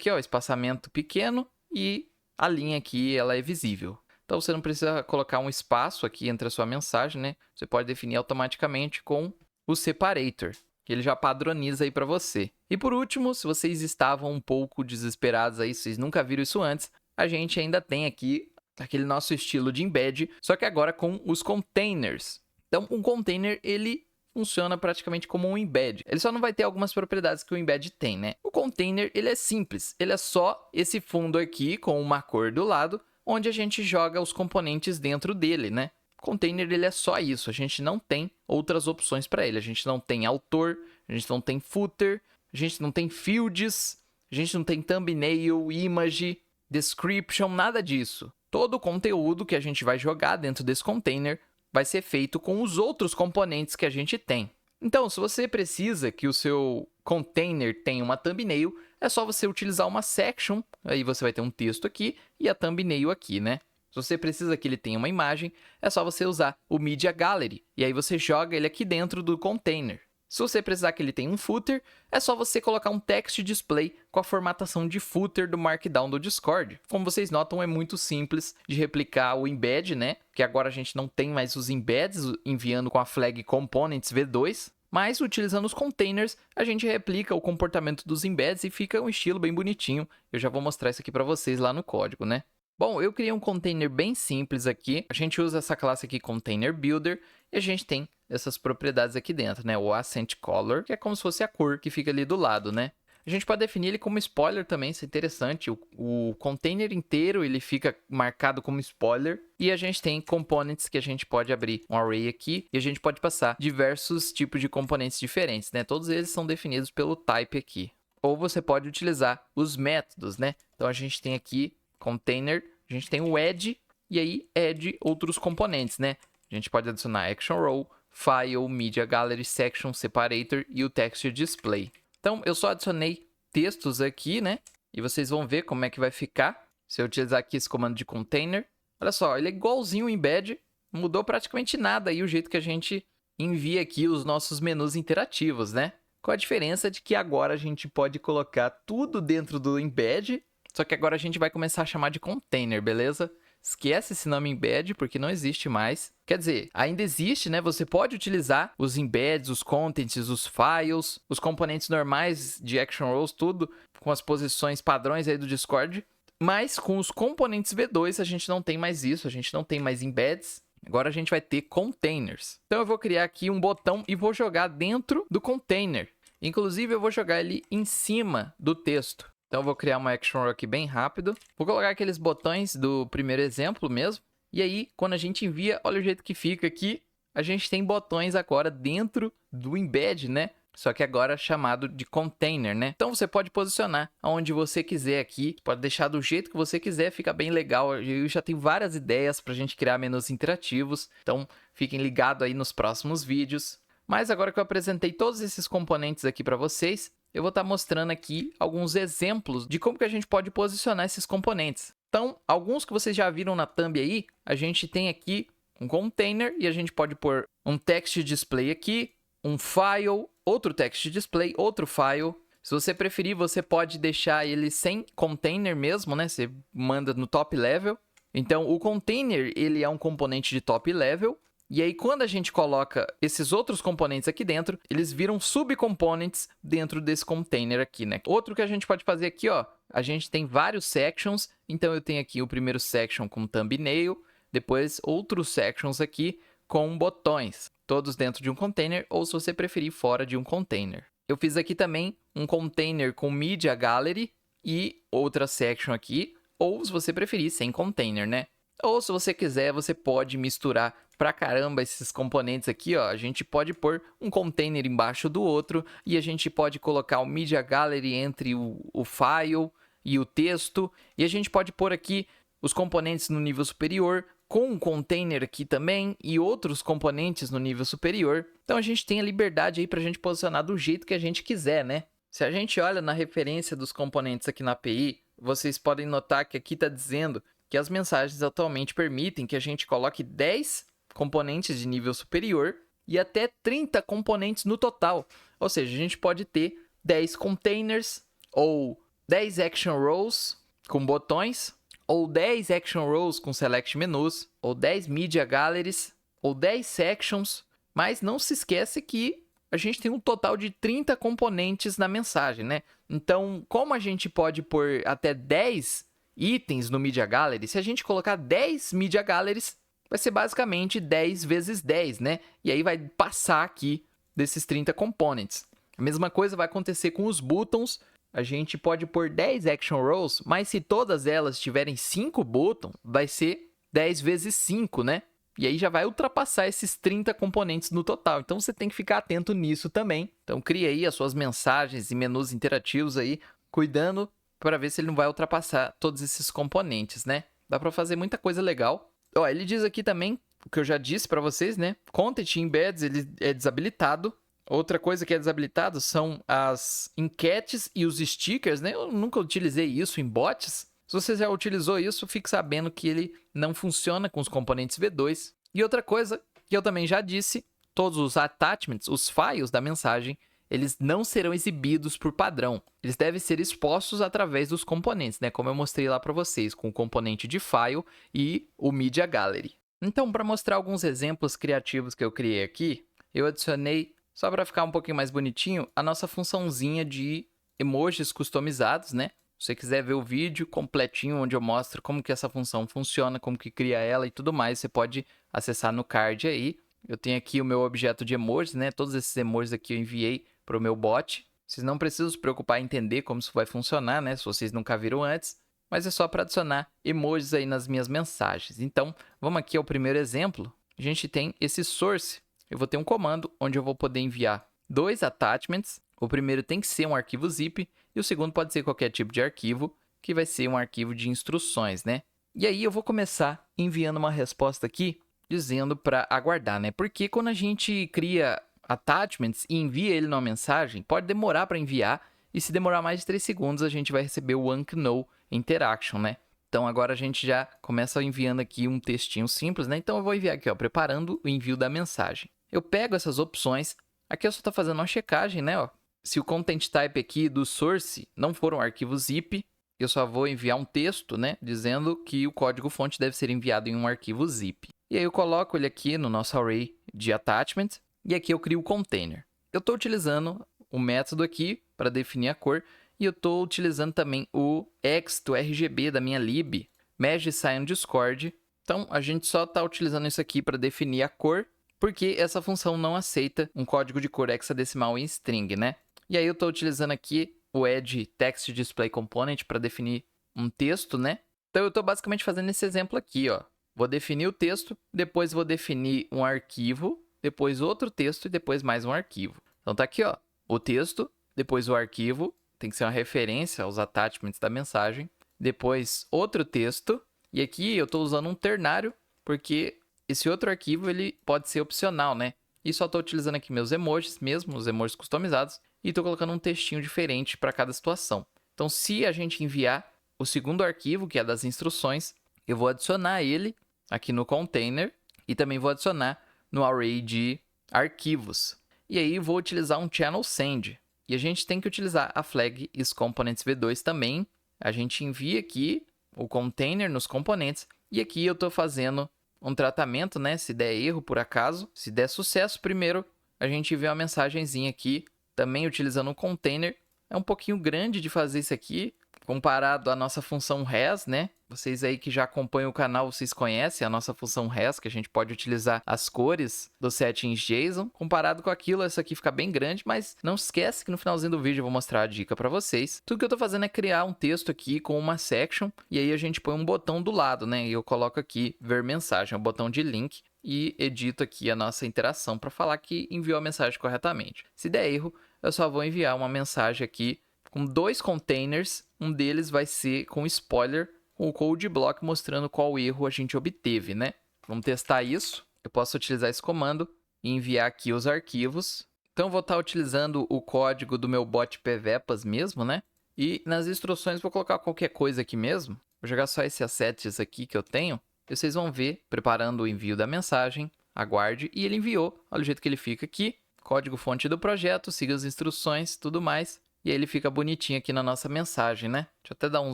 ó, espaçamento pequeno e a linha aqui ela é visível. Então você não precisa colocar um espaço aqui entre a sua mensagem, né? Você pode definir automaticamente com o separator, que ele já padroniza aí para você. E por último, se vocês estavam um pouco desesperados aí, se vocês nunca viram isso antes, a gente ainda tem aqui aquele nosso estilo de embed, só que agora com os containers. Então, um container, ele funciona praticamente como um embed. Ele só não vai ter algumas propriedades que o embed tem, né? O container, ele é simples. Ele é só esse fundo aqui com uma cor do lado, onde a gente joga os componentes dentro dele, né? O container, ele é só isso. A gente não tem outras opções para ele. A gente não tem autor, a gente não tem footer, a gente não tem fields, a gente não tem thumbnail, image, description, nada disso. Todo o conteúdo que a gente vai jogar dentro desse container vai ser feito com os outros componentes que a gente tem. Então, se você precisa que o seu container tenha uma thumbnail, é só você utilizar uma section, aí você vai ter um texto aqui e a thumbnail aqui, né? Se você precisa que ele tenha uma imagem, é só você usar o Media Gallery, e aí você joga ele aqui dentro do container. Se você precisar que ele tenha um footer, é só você colocar um text display com a formatação de footer do Markdown do Discord. Como vocês notam, é muito simples de replicar o embed, né? Que agora a gente não tem mais os embeds enviando com a flag components v2, mas utilizando os containers, a gente replica o comportamento dos embeds e fica um estilo bem bonitinho. Eu já vou mostrar isso aqui para vocês lá no código, né? Bom, eu criei um container bem simples aqui. A gente usa essa classe aqui, Container Builder, e a gente tem essas propriedades aqui dentro, né? O Accent Color, que é como se fosse a cor que fica ali do lado, né? A gente pode definir ele como spoiler também, isso é interessante. O container inteiro, ele fica marcado como spoiler. E a gente tem components que a gente pode abrir um array aqui. E a gente pode passar diversos tipos de componentes diferentes, né? Todos eles são definidos pelo type aqui. Ou você pode utilizar os métodos, né? Então a gente tem aqui container, a gente tem o add, e aí add outros componentes, né? A gente pode adicionar action row, file, media gallery, section, separator e o text display. Então, eu só adicionei textos aqui, né? E vocês vão ver como é que vai ficar se eu utilizar aqui esse comando de container. Olha só, ele é igualzinho o embed, não mudou praticamente nada aí o jeito que a gente envia aqui os nossos menus interativos, né? Com a diferença de que agora a gente pode colocar tudo dentro do embed, só que agora a gente vai começar a chamar de container, beleza? Esquece esse nome embed, porque não existe mais. Quer dizer, ainda existe, né? Você pode utilizar os embeds, os contents, os files, os componentes normais de action rows, tudo com as posições padrões aí do Discord. Mas com os componentes V2 a gente não tem mais isso, a gente não tem mais embeds. Agora a gente vai ter containers. Então eu vou criar aqui um botão e vou jogar dentro do container. Inclusive eu vou jogar ele em cima do texto. Então eu vou criar uma action row aqui bem rápido. Vou colocar aqueles botões do primeiro exemplo mesmo. E aí, quando a gente envia, olha o jeito que fica aqui. A gente tem botões agora dentro do embed, né? Só que agora chamado de container, né? Então você pode posicionar aonde você quiser aqui. Pode deixar do jeito que você quiser, fica bem legal. Eu já tenho várias ideias para a gente criar menus interativos. Então fiquem ligados aí nos próximos vídeos. Mas agora que eu apresentei todos esses componentes aqui para vocês, eu vou estar mostrando aqui alguns exemplos de como que a gente pode posicionar esses componentes. Então, alguns que vocês já viram na thumb aí, a gente tem aqui um container e a gente pode pôr um text display aqui, um file, outro text display, outro file. Se você preferir, você pode deixar ele sem container mesmo, né? Você manda no top level. Então, o container, ele é um componente de top level. E aí, quando a gente coloca esses outros componentes aqui dentro, eles viram subcomponents dentro desse container aqui, né? Outro que a gente pode fazer aqui, ó, a gente tem vários sections. Então, eu tenho aqui o primeiro section com thumbnail, depois outros sections aqui com botões, todos dentro de um container, ou se você preferir, fora de um container. Eu fiz aqui também um container com Media Gallery e outra section aqui, ou se você preferir, sem container, né? Ou se você quiser, você pode misturar pra caramba esses componentes aqui, ó. A gente pode pôr um container embaixo do outro e a gente pode colocar o Media Gallery entre o file e o texto. E a gente pode pôr aqui os componentes no nível superior, com um container aqui também e outros componentes no nível superior. Então, a gente tem a liberdade aí para a gente posicionar do jeito que a gente quiser, né? Se a gente olha na referência dos componentes aqui na API, vocês podem notar que aqui está dizendo que as mensagens atualmente permitem que a gente coloque 10 componentes de nível superior e até 30 componentes no total. Ou seja, a gente pode ter 10 containers ou 10 action rows com botões, ou 10 action rows com select menus, ou 10 media galleries, ou 10 sections, mas não se esquece que a gente tem um total de 30 componentes na mensagem, né? Então, como a gente pode pôr até 10 itens no Media Gallery, se a gente colocar 10 Media Galleries, vai ser basicamente 10 vezes 10, né? E aí vai passar aqui desses 30 components. A mesma coisa vai acontecer com os buttons. A gente pode pôr 10 action rows, mas se todas elas tiverem 5 buttons, vai ser 10 vezes 5, né? E aí já vai ultrapassar esses 30 componentes no total. Então, você tem que ficar atento nisso também. Então, crie aí as suas mensagens e menus interativos aí, cuidando para ver se ele não vai ultrapassar todos esses componentes, né? Dá para fazer muita coisa legal. Ó, ele diz aqui também, o que eu já disse para vocês, né? Content Embeds, ele é desabilitado. Outra coisa que é desabilitado são as enquetes e os stickers, né? Eu nunca utilizei isso em bots. Se você já utilizou isso, fique sabendo que ele não funciona com os componentes V2. E outra coisa que eu também já disse, todos os attachments, os files da mensagem, eles não serão exibidos por padrão. Eles devem ser expostos através dos componentes, né? Como eu mostrei lá para vocês, com o componente de file e o Media Gallery. Então, para mostrar alguns exemplos criativos que eu criei aqui, eu adicionei, só para ficar um pouquinho mais bonitinho, a nossa funçãozinha de emojis customizados, né? Se você quiser ver o vídeo completinho, onde eu mostro como que essa função funciona, como que cria ela e tudo mais, você pode acessar no card aí. Eu tenho aqui o meu objeto de emojis, né? Todos esses emojis aqui eu enviei para o meu bot. Vocês não precisam se preocupar em entender como isso vai funcionar, né? Se vocês nunca viram antes. Mas é só para adicionar emojis aí nas minhas mensagens. Então, vamos aqui ao primeiro exemplo. A gente tem esse source. Eu vou ter um comando onde eu vou poder enviar 2 attachments. O primeiro tem que ser um arquivo zip e o segundo pode ser qualquer tipo de arquivo, que vai ser um arquivo de instruções, né? E aí eu vou começar enviando uma resposta aqui, dizendo para aguardar, né? Porque quando a gente cria attachments e envia ele numa mensagem, pode demorar para enviar, e se demorar mais de 3 segundos, a gente vai receber o OneKnow Interaction, né? Então, agora a gente já começa enviando aqui um textinho simples, né? Então, eu vou enviar aqui, ó, preparando o envio da mensagem. Eu pego essas opções, aqui eu só estou fazendo uma checagem, né? Ó. Se o content type aqui do source não for um arquivo zip, eu só vou enviar um texto, né? Dizendo que o código-fonte deve ser enviado em um arquivo zip. E aí eu coloco ele aqui no nosso array de attachment, e aqui eu crio o container. Eu estou utilizando o método aqui para definir a cor, e eu estou utilizando também o X do RGB da minha lib, Magicyan Discord. Então, a gente só está utilizando isso aqui para definir a cor, porque essa função não aceita um código de cor hexadecimal em string, né? E aí eu estou utilizando aqui o Add Text Display Component para definir um texto, né? Então, eu estou basicamente fazendo esse exemplo aqui, ó. Vou definir o texto, depois vou definir um arquivo, depois outro texto e depois mais um arquivo. Então, tá aqui, ó, o texto, depois o arquivo, tem que ser uma referência aos attachments da mensagem, depois outro texto, e aqui eu estou usando um ternário, porque esse outro arquivo ele pode ser opcional, né? E só estou utilizando aqui meus emojis mesmo, os emojis customizados, e estou colocando um textinho diferente para cada situação. Então, se a gente enviar o segundo arquivo, que é das instruções, eu vou adicionar ele aqui no container, E também vou adicionar no array de arquivos. E aí vou utilizar um channel send. E a gente tem que utilizar a flag isComponentsV2 também. A gente envia aqui o container nos componentes. E aqui eu estou fazendo um tratamento, né? Se der erro por acaso. Se der sucesso, primeiro a gente envia uma mensagenzinha aqui. Também utilizando um container. É um pouquinho grande de fazer isso aqui, comparado à nossa função res, né? Vocês aí que já acompanham o canal, vocês conhecem a nossa função res, que a gente pode utilizar as cores dos settings JSON. Comparado com aquilo, essa aqui fica bem grande, mas não esquece que no finalzinho do vídeo eu vou mostrar a dica para vocês. Tudo que eu tô fazendo é criar um texto aqui com uma section, e aí a gente põe um botão do lado, né? E eu coloco aqui ver mensagem, é o botão de link, e edito aqui a nossa interação para falar que enviou a mensagem corretamente. Se der erro, eu só vou enviar uma mensagem aqui com 2 containers, um deles vai ser com spoiler, com o code block mostrando qual erro a gente obteve, né? Vamos testar isso. Eu posso utilizar esse comando e enviar aqui os arquivos. Então, eu vou estar utilizando o código do meu bot PVEPAS mesmo, né? E nas instruções vou colocar qualquer coisa aqui mesmo. Vou jogar só esse assets aqui que eu tenho. E vocês vão ver, preparando o envio da mensagem. Aguarde. E ele enviou. Olha o jeito que ele fica aqui. Código fonte do projeto, siga as instruções, tudo mais. E aí ele fica bonitinho aqui na nossa mensagem, né? Deixa eu até dar um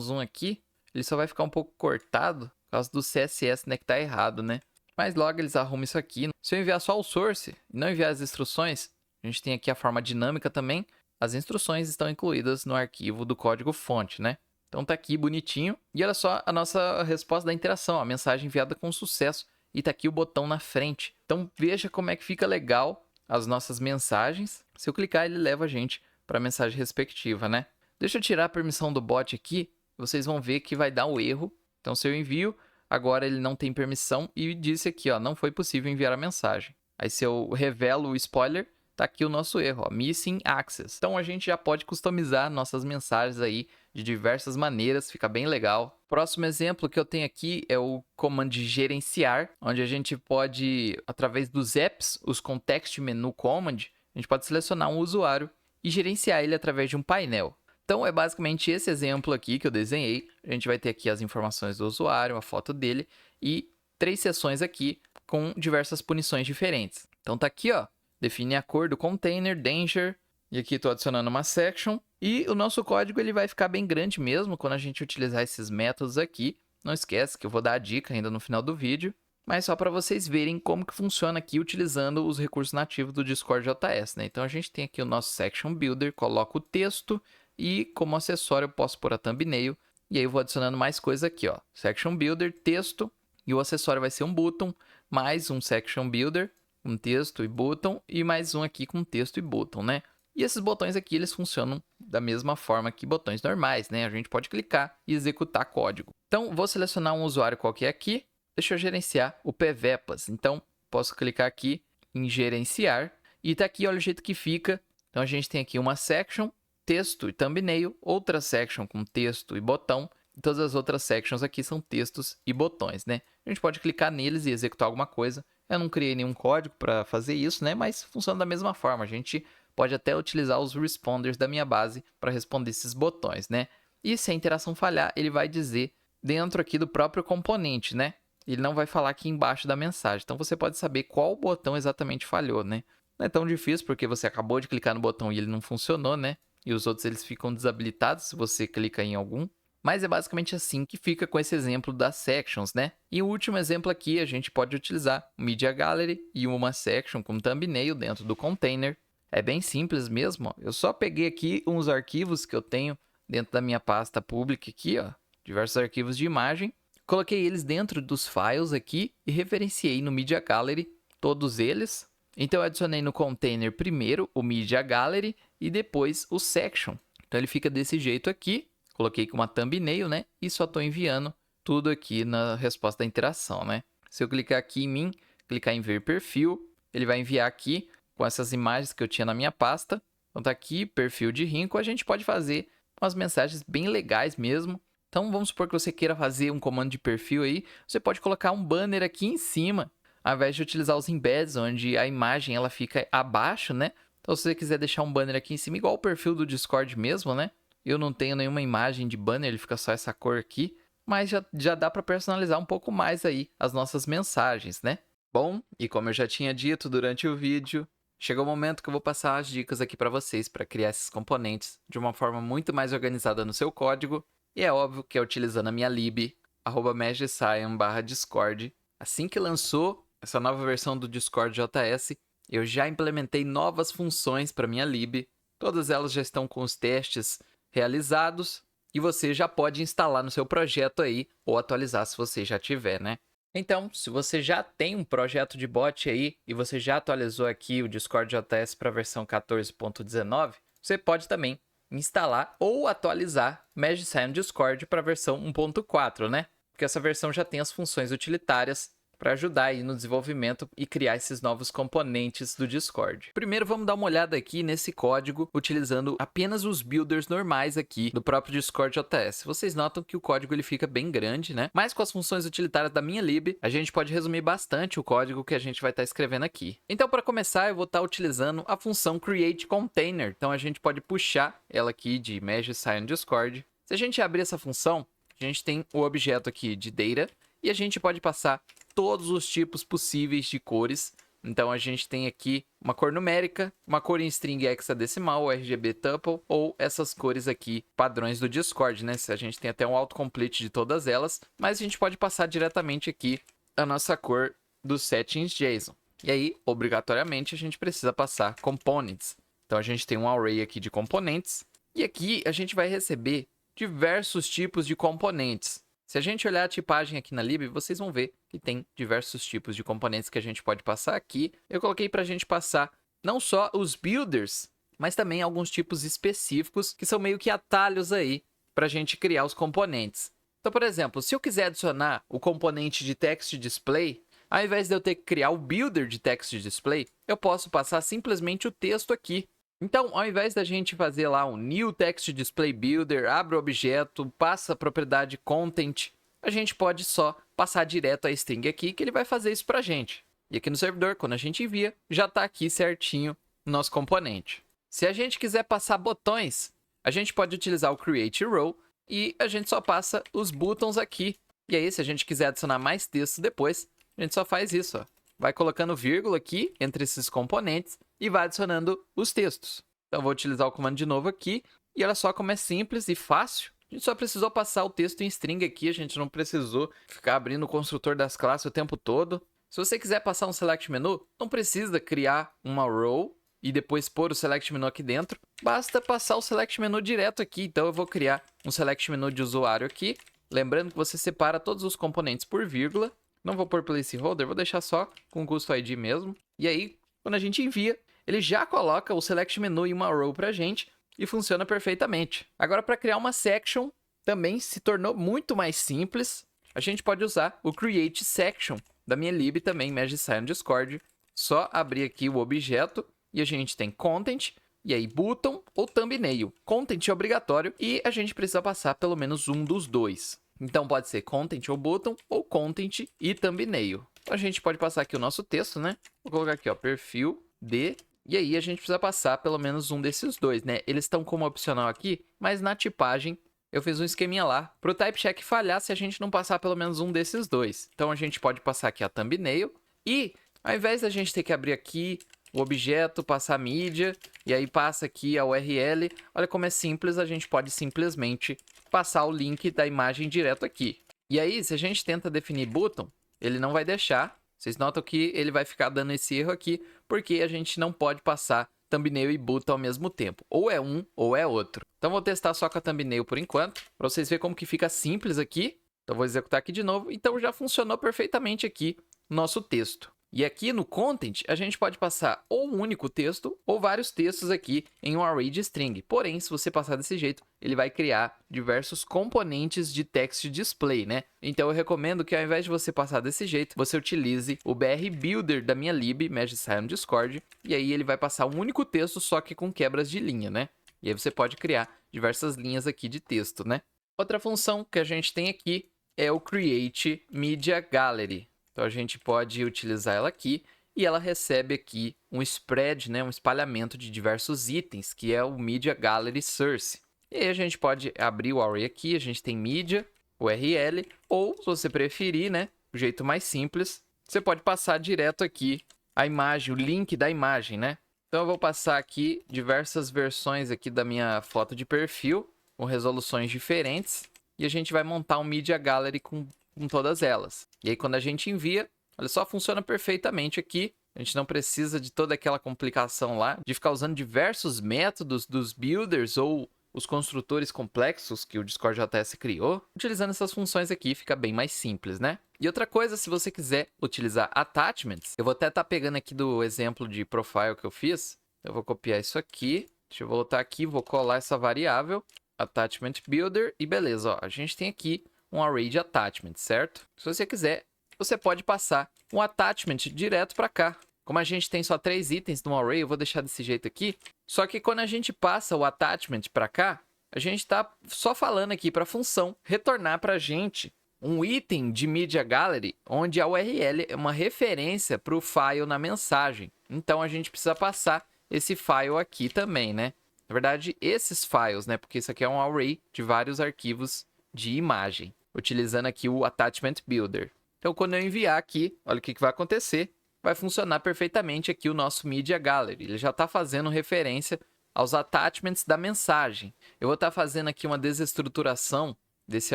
zoom aqui. Ele só vai ficar um pouco cortado por causa do CSS, né? Que tá errado, né? Mas logo eles arrumam isso aqui. Se eu enviar só o source e não enviar as instruções, a gente tem aqui a forma dinâmica também. As instruções estão incluídas no arquivo do código fonte, né? Então tá aqui bonitinho. E olha só a nossa resposta da interação. A mensagem enviada com sucesso. E tá aqui o botão na frente. Então veja como é que fica legal as nossas mensagens. Se eu clicar, ele leva a gente para a mensagem respectiva, né? Deixa eu tirar a permissão do bot aqui. Vocês vão ver que vai dar um erro. Então, se eu envio, agora ele não tem permissão e disse aqui, ó, não foi possível enviar a mensagem. Aí, se eu revelo o spoiler, tá aqui o nosso erro, ó, missing access. Então, a gente já pode customizar nossas mensagens aí de diversas maneiras, fica bem legal. Próximo exemplo que eu tenho aqui é o command de gerenciar, onde a gente pode, através dos apps, os context menu command, a gente pode selecionar um usuário e gerenciar ele através de um painel. Então, é basicamente esse exemplo aqui que eu desenhei. A gente vai ter aqui as informações do usuário, a foto dele e 3 seções aqui com diversas punições diferentes. Então, tá aqui, ó, define a cor do container, danger, e aqui estou adicionando uma section. E o nosso código ele vai ficar bem grande mesmo quando a gente utilizar esses métodos aqui. Não esquece que eu vou dar a dica ainda no final do vídeo. Mas só para vocês verem como que funciona aqui utilizando os recursos nativos do Discord JS, né? Então a gente tem aqui o nosso Section Builder, coloco o texto e como acessório eu posso pôr a thumbnail. E aí eu vou adicionando mais coisa aqui, ó. Section Builder, texto, e o acessório vai ser um button, mais um Section Builder, um texto e button, e mais um aqui com texto e button, né? E esses botões aqui, eles funcionam da mesma forma que botões normais, né? A gente pode clicar e executar código. Então, vou selecionar um usuário qualquer aqui. Deixa eu gerenciar o PVEPAS. Então, posso clicar aqui em gerenciar. E tá aqui, olha o jeito que fica. Então, a gente tem aqui uma section, texto e thumbnail, outra section com texto e botão. E todas as outras sections aqui são textos e botões, né? A gente pode clicar neles e executar alguma coisa. Eu não criei nenhum código para fazer isso, né? Mas funciona da mesma forma. A gente pode até utilizar os responders da minha base para responder esses botões, né? E se a interação falhar, ele vai dizer dentro aqui do próprio componente, né? Ele não vai falar aqui embaixo da mensagem. Então, você pode saber qual botão exatamente falhou, né? Não é tão difícil, porque você acabou de clicar no botão e ele não funcionou, né? E os outros, eles ficam desabilitados se você clica em algum. Mas é basicamente assim que fica com esse exemplo das sections, né? E o último exemplo aqui, a gente pode utilizar o Media Gallery e uma section com thumbnail dentro do container. É bem simples mesmo, ó. Eu só peguei aqui uns arquivos que eu tenho dentro da minha pasta pública aqui, ó. Diversos arquivos de imagem. Coloquei eles dentro dos files aqui e referenciei no Media Gallery todos eles. Então, eu adicionei no container primeiro o Media Gallery e depois o Section. Então, ele fica desse jeito aqui. Coloquei com uma thumbnail, né? E só estou enviando tudo aqui na resposta da interação, né? Se eu clicar aqui em mim, clicar em ver perfil, ele vai enviar aqui com essas imagens que eu tinha na minha pasta. Então, tá aqui, perfil de Rinco. A gente pode fazer umas mensagens bem legais mesmo. Então, vamos supor que você queira fazer um comando de perfil aí. Você pode colocar um banner aqui em cima, ao invés de utilizar os embeds, onde a imagem ela fica abaixo, né? Então, se você quiser deixar um banner aqui em cima, igual o perfil do Discord mesmo, né? Eu não tenho nenhuma imagem de banner, ele fica só essa cor aqui. Mas já dá para personalizar um pouco mais aí as nossas mensagens, né? Bom, e como eu já tinha dito durante o vídeo, chegou o momento que eu vou passar as dicas aqui para vocês para criar esses componentes de uma forma muito mais organizada no seu código. E é óbvio que é utilizando a minha lib, @magicscience/discord. Assim que lançou essa nova versão do Discord JS, eu já implementei novas funções para minha lib. Todas elas já estão com os testes realizados e você já pode instalar no seu projeto aí ou atualizar se você já tiver, né? Então, se você já tem um projeto de bot aí e você já atualizou aqui o Discord JS para a versão 14.19, você pode também instalar ou atualizar Magic Discord para a versão 1.4, né? Porque essa versão já tem as funções utilitárias para ajudar aí no desenvolvimento e criar esses novos componentes do Discord. Primeiro vamos dar uma olhada aqui nesse código utilizando apenas os builders normais aqui do próprio Discord JS. Vocês notam que o código ele fica bem grande, né? Mas com as funções utilitárias da minha lib, a gente pode resumir bastante o código que a gente vai estar escrevendo aqui. Então para começar eu vou estar utilizando a função createContainer. Então a gente pode puxar ela aqui de Magic Discord. Se a gente abrir essa função, a gente tem o objeto aqui de data e a gente pode passar todos os tipos possíveis de cores. Então a gente tem aqui uma cor numérica, uma cor em string hexadecimal, RGB tuple, ou essas cores aqui padrões do Discord, né? A gente tem até um autocomplete de todas elas, mas a gente pode passar diretamente aqui a nossa cor dos settings JSON. E aí, obrigatoriamente, a gente precisa passar components. Então a gente tem um array aqui de componentes, e aqui a gente vai receber diversos tipos de componentes. Se a gente olhar a tipagem aqui na lib, vocês vão ver que tem diversos tipos de componentes que a gente pode passar aqui. Eu coloquei para a gente passar não só os builders, mas também alguns tipos específicos que são meio que atalhos aí para a gente criar os componentes. Então, por exemplo, se eu quiser adicionar o componente de text display, ao invés de eu ter que criar o builder de text display, eu posso passar simplesmente o texto aqui. Então, ao invés da gente fazer lá um new text display builder, abre o objeto, passa a propriedade content, a gente pode só passar direto a string aqui que ele vai fazer isso pra gente. E aqui no servidor, quando a gente envia, já está aqui certinho o nosso componente. Se a gente quiser passar botões, a gente pode utilizar o create row e a gente só passa os buttons aqui. E aí, se a gente quiser adicionar mais texto depois, a gente só faz isso, ó. Vai colocando vírgula aqui entre esses componentes e vai adicionando os textos. Então, vou utilizar o comando de novo aqui. E olha só como é simples e fácil. A gente só precisou passar o texto em string aqui. A gente não precisou ficar abrindo o construtor das classes o tempo todo. Se você quiser passar um select menu, não precisa criar uma row e depois pôr o select menu aqui dentro. Basta passar o select menu direto aqui. Então, eu vou criar um select menu de usuário aqui. Lembrando que você separa todos os componentes por vírgula. Não vou pôr placeholder, vou deixar só com custo ID mesmo. E aí, quando a gente envia, ele já coloca o select menu em uma row pra gente e funciona perfeitamente. Agora, para criar uma section, também se tornou muito mais simples. A gente pode usar o create section da minha lib também, Magic Discord. Só abrir aqui o objeto e a gente tem content, e aí button ou thumbnail. Content é obrigatório e a gente precisa passar pelo menos um dos dois. Então pode ser content ou button, ou content e thumbnail. Então, a gente pode passar aqui o nosso texto, né? Vou colocar aqui, ó, perfil de... E aí a gente precisa passar pelo menos um desses dois, né? Eles estão como opcional aqui, mas na tipagem eu fiz um esqueminha lá para o type check falhar se a gente não passar pelo menos um desses dois. Então a gente pode passar aqui a thumbnail e ao invés da gente ter que abrir aqui o objeto, passar a mídia e aí passa aqui a URL, olha como é simples, a gente pode simplesmente passar o link da imagem direto aqui. E aí, se a gente tenta definir button, ele não vai deixar. Vocês notam que ele vai ficar dando esse erro aqui, porque a gente não pode passar thumbnail e button ao mesmo tempo. Ou é um, ou é outro. Então, vou testar só com a thumbnail por enquanto, para vocês verem como que fica simples aqui. Então, vou executar aqui de novo. Então, já funcionou perfeitamente aqui o nosso texto. E aqui no content, a gente pode passar ou um único texto ou vários textos aqui em um array de string. Porém, se você passar desse jeito, ele vai criar diversos componentes de text display, né? Então, eu recomendo que ao invés de você passar desse jeito, você utilize o BR Builder da minha lib, Magic Discord, e aí ele vai passar um único texto, só que com quebras de linha, né? E aí você pode criar diversas linhas aqui de texto, né? Outra função que a gente tem aqui é o Create Media Gallery. Então, a gente pode utilizar ela aqui e ela recebe aqui um spread, né, um espalhamento de diversos itens, que é o Media Gallery Source. E aí a gente pode abrir o array aqui, a gente tem Media, URL, ou se você preferir, né, o jeito mais simples, você pode passar direto aqui a imagem, o link da imagem, né? Então eu vou passar aqui diversas versões aqui da minha foto de perfil, com resoluções diferentes, e a gente vai montar um Media Gallery com todas elas. E aí quando a gente envia, olha só, funciona perfeitamente aqui. A gente não precisa de toda aquela complicação lá, de ficar usando diversos métodos dos builders ou os construtores complexos que o Discord JS criou. Utilizando essas funções aqui fica bem mais simples, né? E outra coisa, se você quiser utilizar attachments, eu vou até estar pegando aqui do exemplo de profile que eu fiz. Eu vou copiar isso aqui. Deixa eu voltar aqui, vou colar essa variável, attachment builder, e beleza, ó, a gente tem aqui um array de attachments, certo? Se você quiser, você pode passar um attachment direto para cá. Como a gente tem só 3 itens no array, eu vou deixar desse jeito aqui. Só que quando a gente passa o attachment para cá, a gente está só falando aqui para a função retornar para a gente um item de Media Gallery, onde a URL é uma referência para o file na mensagem. Então a gente precisa passar esse file aqui também, né? Na verdade, esses files, né? Porque isso aqui é um array de vários arquivos de imagem, utilizando aqui o Attachment Builder. Então, quando eu enviar aqui, olha o que vai acontecer. Vai funcionar perfeitamente aqui o nosso Media Gallery. Ele já está fazendo referência aos attachments da mensagem. Eu vou estar fazendo aqui uma desestruturação desse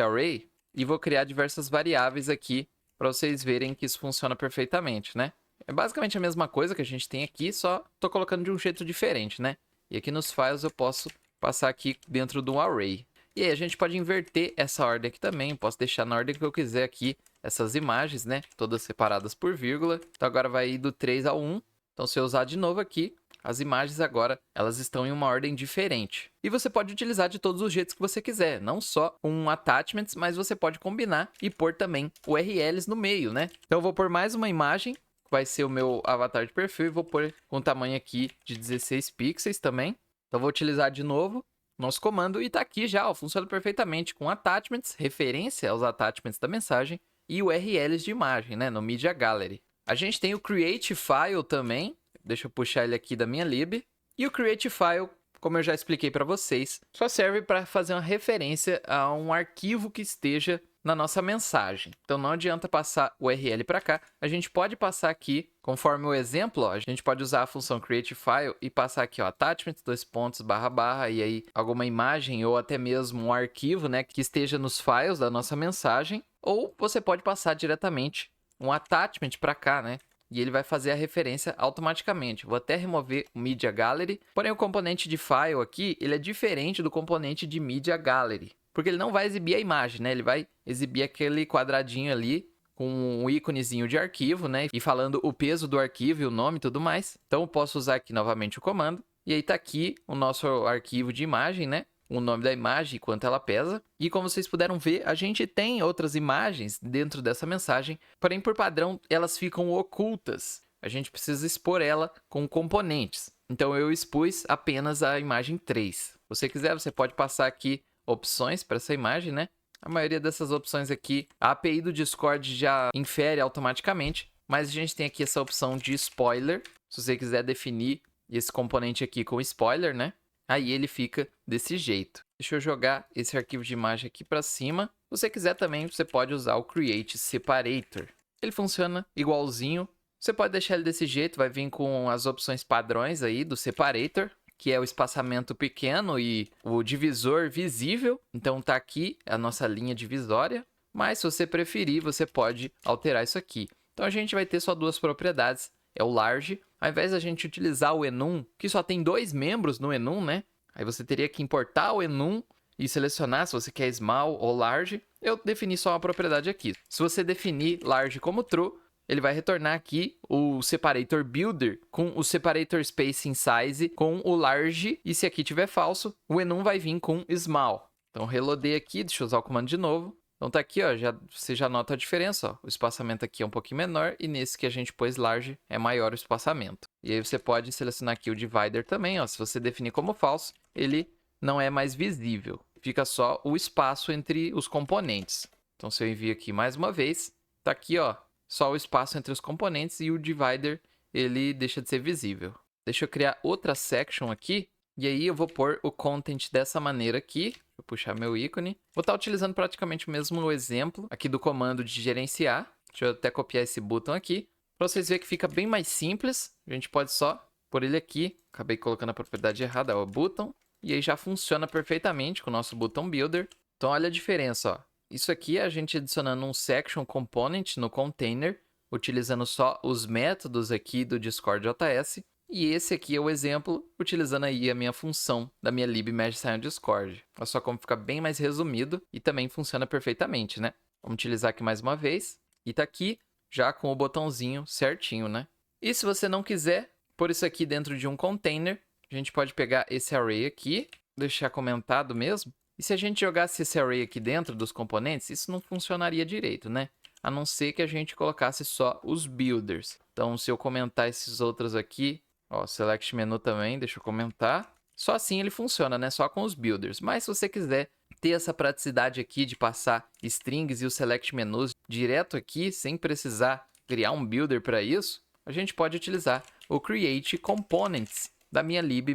array e vou criar diversas variáveis aqui para vocês verem que isso funciona perfeitamente, né? É basicamente a mesma coisa que a gente tem aqui, só estou colocando de um jeito diferente, né? E aqui nos files eu posso passar aqui dentro do array. E aí a gente pode inverter essa ordem aqui também. Posso deixar na ordem que eu quiser aqui essas imagens, né? Todas separadas por vírgula. Então agora vai ir do 3 ao 1. Então se eu usar de novo aqui, as imagens agora elas estão em uma ordem diferente. E você pode utilizar de todos os jeitos que você quiser. Não só com attachments, mas você pode combinar e pôr também URLs no meio, né? Então eu vou pôr mais uma imagem. Vai ser o meu avatar de perfil e vou pôr com tamanho aqui de 16 pixels também. Então vou utilizar de novo nosso comando e tá aqui já, ó, funciona perfeitamente com attachments, referência aos attachments da mensagem e URLs de imagem, né, no Media Gallery. A gente tem o Create File também, deixa eu puxar ele aqui da minha lib. E o Create File, como eu já expliquei para vocês, só serve para fazer uma referência a um arquivo que esteja na nossa mensagem. Então não adianta passar o URL para cá, a gente pode passar aqui, conforme o exemplo, ó, a gente pode usar a função create file e passar aqui, ó, attachments, // e aí alguma imagem ou até mesmo um arquivo, né, que esteja nos files da nossa mensagem, ou você pode passar diretamente um attachment para cá, né? E ele vai fazer a referência automaticamente. Vou até remover o Media Gallery. Porém, o componente de file aqui, ele é diferente do componente de Media Gallery. Porque ele não vai exibir a imagem, né? Ele vai exibir aquele quadradinho ali com um íconezinho de arquivo, né? E falando o peso do arquivo e o nome e tudo mais. Então, eu posso usar aqui novamente o comando. E aí tá aqui o nosso arquivo de imagem, né? O nome da imagem e quanto ela pesa. E como vocês puderam ver, a gente tem outras imagens dentro dessa mensagem. Porém, por padrão, elas ficam ocultas. A gente precisa expor ela com componentes. Então, eu expus apenas a imagem 3. Se você quiser, você pode passar aqui opções para essa imagem, né? A maioria dessas opções aqui, a API do Discord já infere automaticamente, mas a gente tem aqui essa opção de spoiler. Se você quiser definir esse componente aqui com spoiler, né? Aí ele fica desse jeito. Deixa eu jogar esse arquivo de imagem aqui para cima. Se você quiser também, você pode usar o Create Separator. Ele funciona igualzinho. Você pode deixar ele desse jeito, vai vir com as opções padrões aí do Separator, que é o espaçamento pequeno e o divisor visível. Então tá aqui a nossa linha divisória. Mas se você preferir, você pode alterar isso aqui. Então a gente vai ter só duas propriedades. É o large. Ao invés da gente utilizar o enum, que só tem 2 membros no enum, né? Aí você teria que importar o enum e selecionar se você quer small ou large. Eu defini só uma propriedade aqui. Se você definir large como true, ele vai retornar aqui o separator builder com o separator spacing size com o large. E se aqui tiver falso, o enum vai vir com small. Então reloadei aqui, deixa eu usar o comando de novo. Então tá aqui, ó, você já nota a diferença, ó. O espaçamento aqui é um pouquinho menor e nesse que a gente pôs large é maior o espaçamento. E aí você pode selecionar aqui o divider também, ó. Se você definir como falso, ele não é mais visível. Fica só o espaço entre os componentes. Então se eu envio aqui mais uma vez, tá aqui, ó, só o espaço entre os componentes e o divider, ele deixa de ser visível. Deixa eu criar outra section aqui. E aí eu vou pôr o content dessa maneira aqui. Vou puxar meu ícone. Vou estar utilizando praticamente o mesmo exemplo aqui do comando de gerenciar. Deixa eu até copiar esse botão aqui, para vocês verem que fica bem mais simples. A gente pode só pôr ele aqui. Acabei colocando a propriedade errada, o button. E aí já funciona perfeitamente com o nosso button builder. Então olha a diferença, ó. Isso aqui é a gente adicionando um section component no container, utilizando só os métodos aqui do Discord.js. E esse aqui é o exemplo, utilizando aí a minha função da minha lib Discord. Olha só como fica bem mais resumido e também funciona perfeitamente, né? Vamos utilizar aqui mais uma vez. E tá aqui já com o botãozinho certinho, né? E se você não quiser pôr isso aqui dentro de um container, a gente pode pegar esse array aqui, deixar comentado mesmo. E se a gente jogasse esse array aqui dentro dos componentes, isso não funcionaria direito, né? A não ser que a gente colocasse só os builders. Então, se eu comentar esses outros aqui, ó, select menu também, deixa eu comentar. Só assim ele funciona, né? Só com os builders. Mas se você quiser ter essa praticidade aqui de passar strings e os select menus direto aqui, sem precisar criar um builder para isso, a gente pode utilizar o create components da minha lib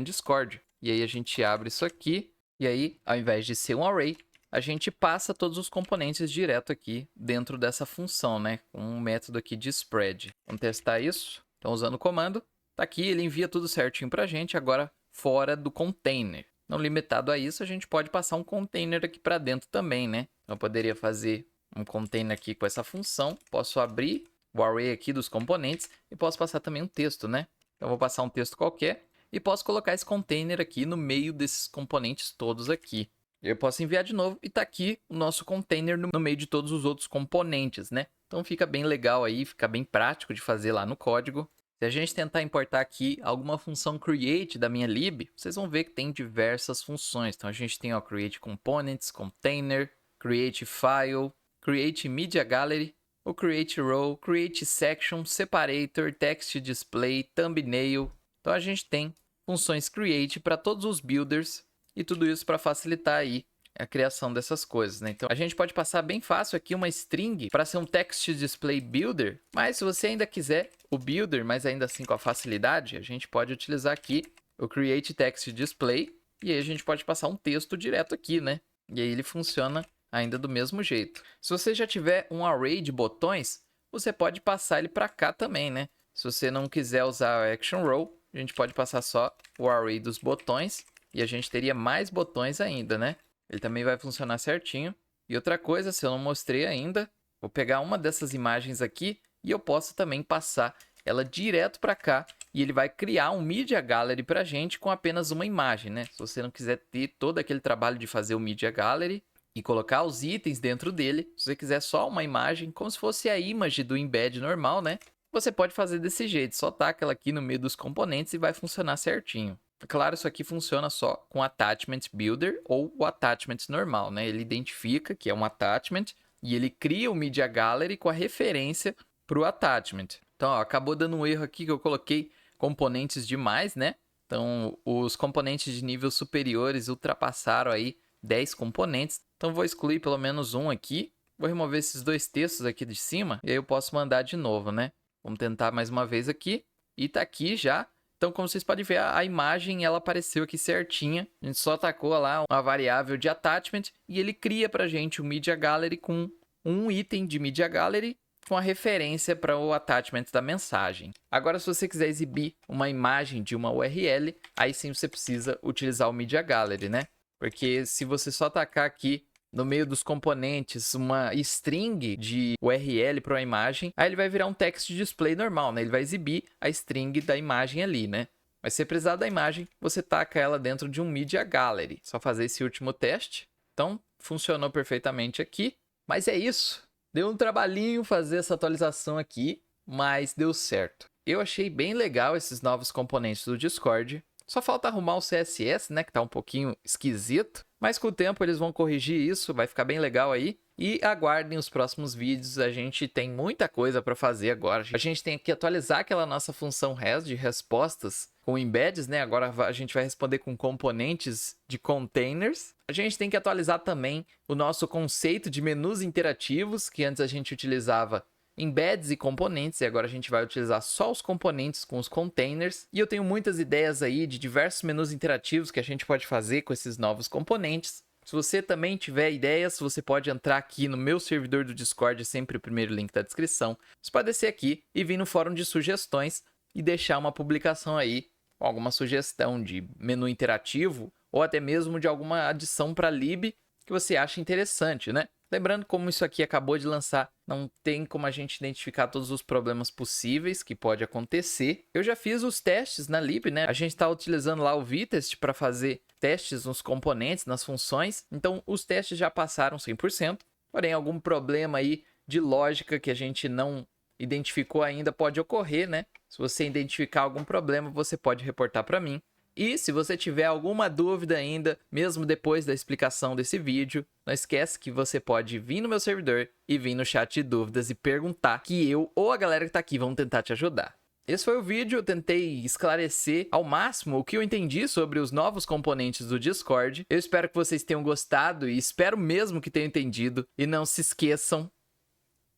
Discord. E aí a gente abre isso aqui, e aí, ao invés de ser um array, a gente passa todos os componentes direto aqui dentro dessa função, né? Com um método aqui de spread. Vamos testar isso. Então, usando o comando, tá aqui, ele envia tudo certinho pra gente, agora fora do container. Não limitado a isso, a gente pode passar um container aqui para dentro também, né? Então, eu poderia fazer um container aqui com essa função. Posso abrir o array aqui dos componentes e posso passar também um texto, né? Então, eu vou passar um texto qualquer e posso colocar esse container aqui no meio desses componentes todos aqui. Eu posso enviar de novo e tá aqui o nosso container no meio de todos os outros componentes, né? Então, fica bem legal aí, fica bem prático de fazer lá no código. Se a gente tentar importar aqui alguma função create da minha lib, vocês vão ver que tem diversas funções. Então, a gente tem o create components, container, create file, create media gallery, o create row, create section, separator, text display, thumbnail. Então, a gente tem funções create para todos os builders e tudo isso para facilitar aí a criação dessas coisas, né? Então, a gente pode passar bem fácil aqui uma string para ser um text display builder, mas se você ainda quiser o builder, mas ainda assim com a facilidade, a gente pode utilizar aqui o create text display e aí a gente pode passar um texto direto aqui, né? E aí ele funciona ainda do mesmo jeito. Se você já tiver um array de botões, você pode passar ele para cá também, né? Se você não quiser usar a action row, a gente pode passar só o array dos botões e a gente teria mais botões ainda, né? Ele também vai funcionar certinho. E outra coisa, se eu não mostrei ainda, vou pegar uma dessas imagens aqui e eu posso também passar ela direto para cá e ele vai criar um Media Gallery para a gente com apenas uma imagem, né? Se você não quiser ter todo aquele trabalho de fazer o Media Gallery e colocar os itens dentro dele, se você quiser só uma imagem, como se fosse a image do embed normal, né? Você pode fazer desse jeito, só taca ela aqui no meio dos componentes e vai funcionar certinho. Claro, isso aqui funciona só com Attachment Builder ou o Attachment normal, né? Ele identifica que é um Attachment e ele cria o Media Gallery com a referência para o Attachment. Então, ó, acabou dando um erro aqui que eu coloquei componentes demais, né? Então, os componentes de nível superiores ultrapassaram aí 10 componentes. Então, vou excluir pelo menos um aqui. Vou remover esses dois textos aqui de cima e aí eu posso mandar de novo, né? Vamos tentar mais uma vez aqui. E tá aqui já. Então, como vocês podem ver, a imagem ela apareceu aqui certinha. A gente só tacou lá uma variável de attachment e ele cria para a gente o Media Gallery com um item de Media Gallery com a referência para o attachment da mensagem. Agora, se você quiser exibir uma imagem de uma URL, aí sim você precisa utilizar o Media Gallery, né? Porque se você só tacar aqui no meio dos componentes uma string de URL para uma imagem, aí ele vai virar um text display normal, né? Ele vai exibir a string da imagem ali, né? Mas se precisar da imagem, você taca ela dentro de um Media Gallery. Só fazer esse último teste. Então, funcionou perfeitamente aqui. Mas é isso. Deu um trabalhinho fazer essa atualização aqui, mas deu certo. Eu achei bem legal esses novos componentes do Discord. Só falta arrumar o CSS, né, que tá um pouquinho esquisito. Mas com o tempo eles vão corrigir isso, vai ficar bem legal aí. E aguardem os próximos vídeos, a gente tem muita coisa para fazer agora. A gente tem que atualizar aquela nossa função res de respostas com embeds, né? Agora a gente vai responder com componentes de containers. A gente tem que atualizar também o nosso conceito de menus interativos, que antes a gente utilizava embeds e componentes, e agora a gente vai utilizar só os componentes com os containers. E eu tenho muitas ideias aí de diversos menus interativos que a gente pode fazer com esses novos componentes. Se você também tiver ideias, você pode entrar aqui no meu servidor do Discord, sempre o primeiro link da descrição. Você pode descer aqui e vir no fórum de sugestões e deixar uma publicação aí, com alguma sugestão de menu interativo ou até mesmo de alguma adição para lib que você acha interessante, né? Lembrando, como isso aqui acabou de lançar, não tem como a gente identificar todos os problemas possíveis que pode acontecer. Eu já fiz os testes na lib, né? A gente está utilizando lá o Vitest para fazer testes nos componentes, nas funções. Então, os testes já passaram 100%. Porém, algum problema aí de lógica que a gente não identificou ainda pode ocorrer, né? Se você identificar algum problema, você pode reportar para mim. E se você tiver alguma dúvida ainda, mesmo depois da explicação desse vídeo, não esquece que você pode vir no meu servidor e vir no chat de dúvidas e perguntar, que eu ou a galera que tá aqui vão tentar te ajudar. Esse foi o vídeo, eu tentei esclarecer ao máximo o que eu entendi sobre os novos componentes do Discord. Eu espero que vocês tenham gostado e espero mesmo que tenham entendido. E não se esqueçam,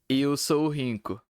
eu sou o Rinco.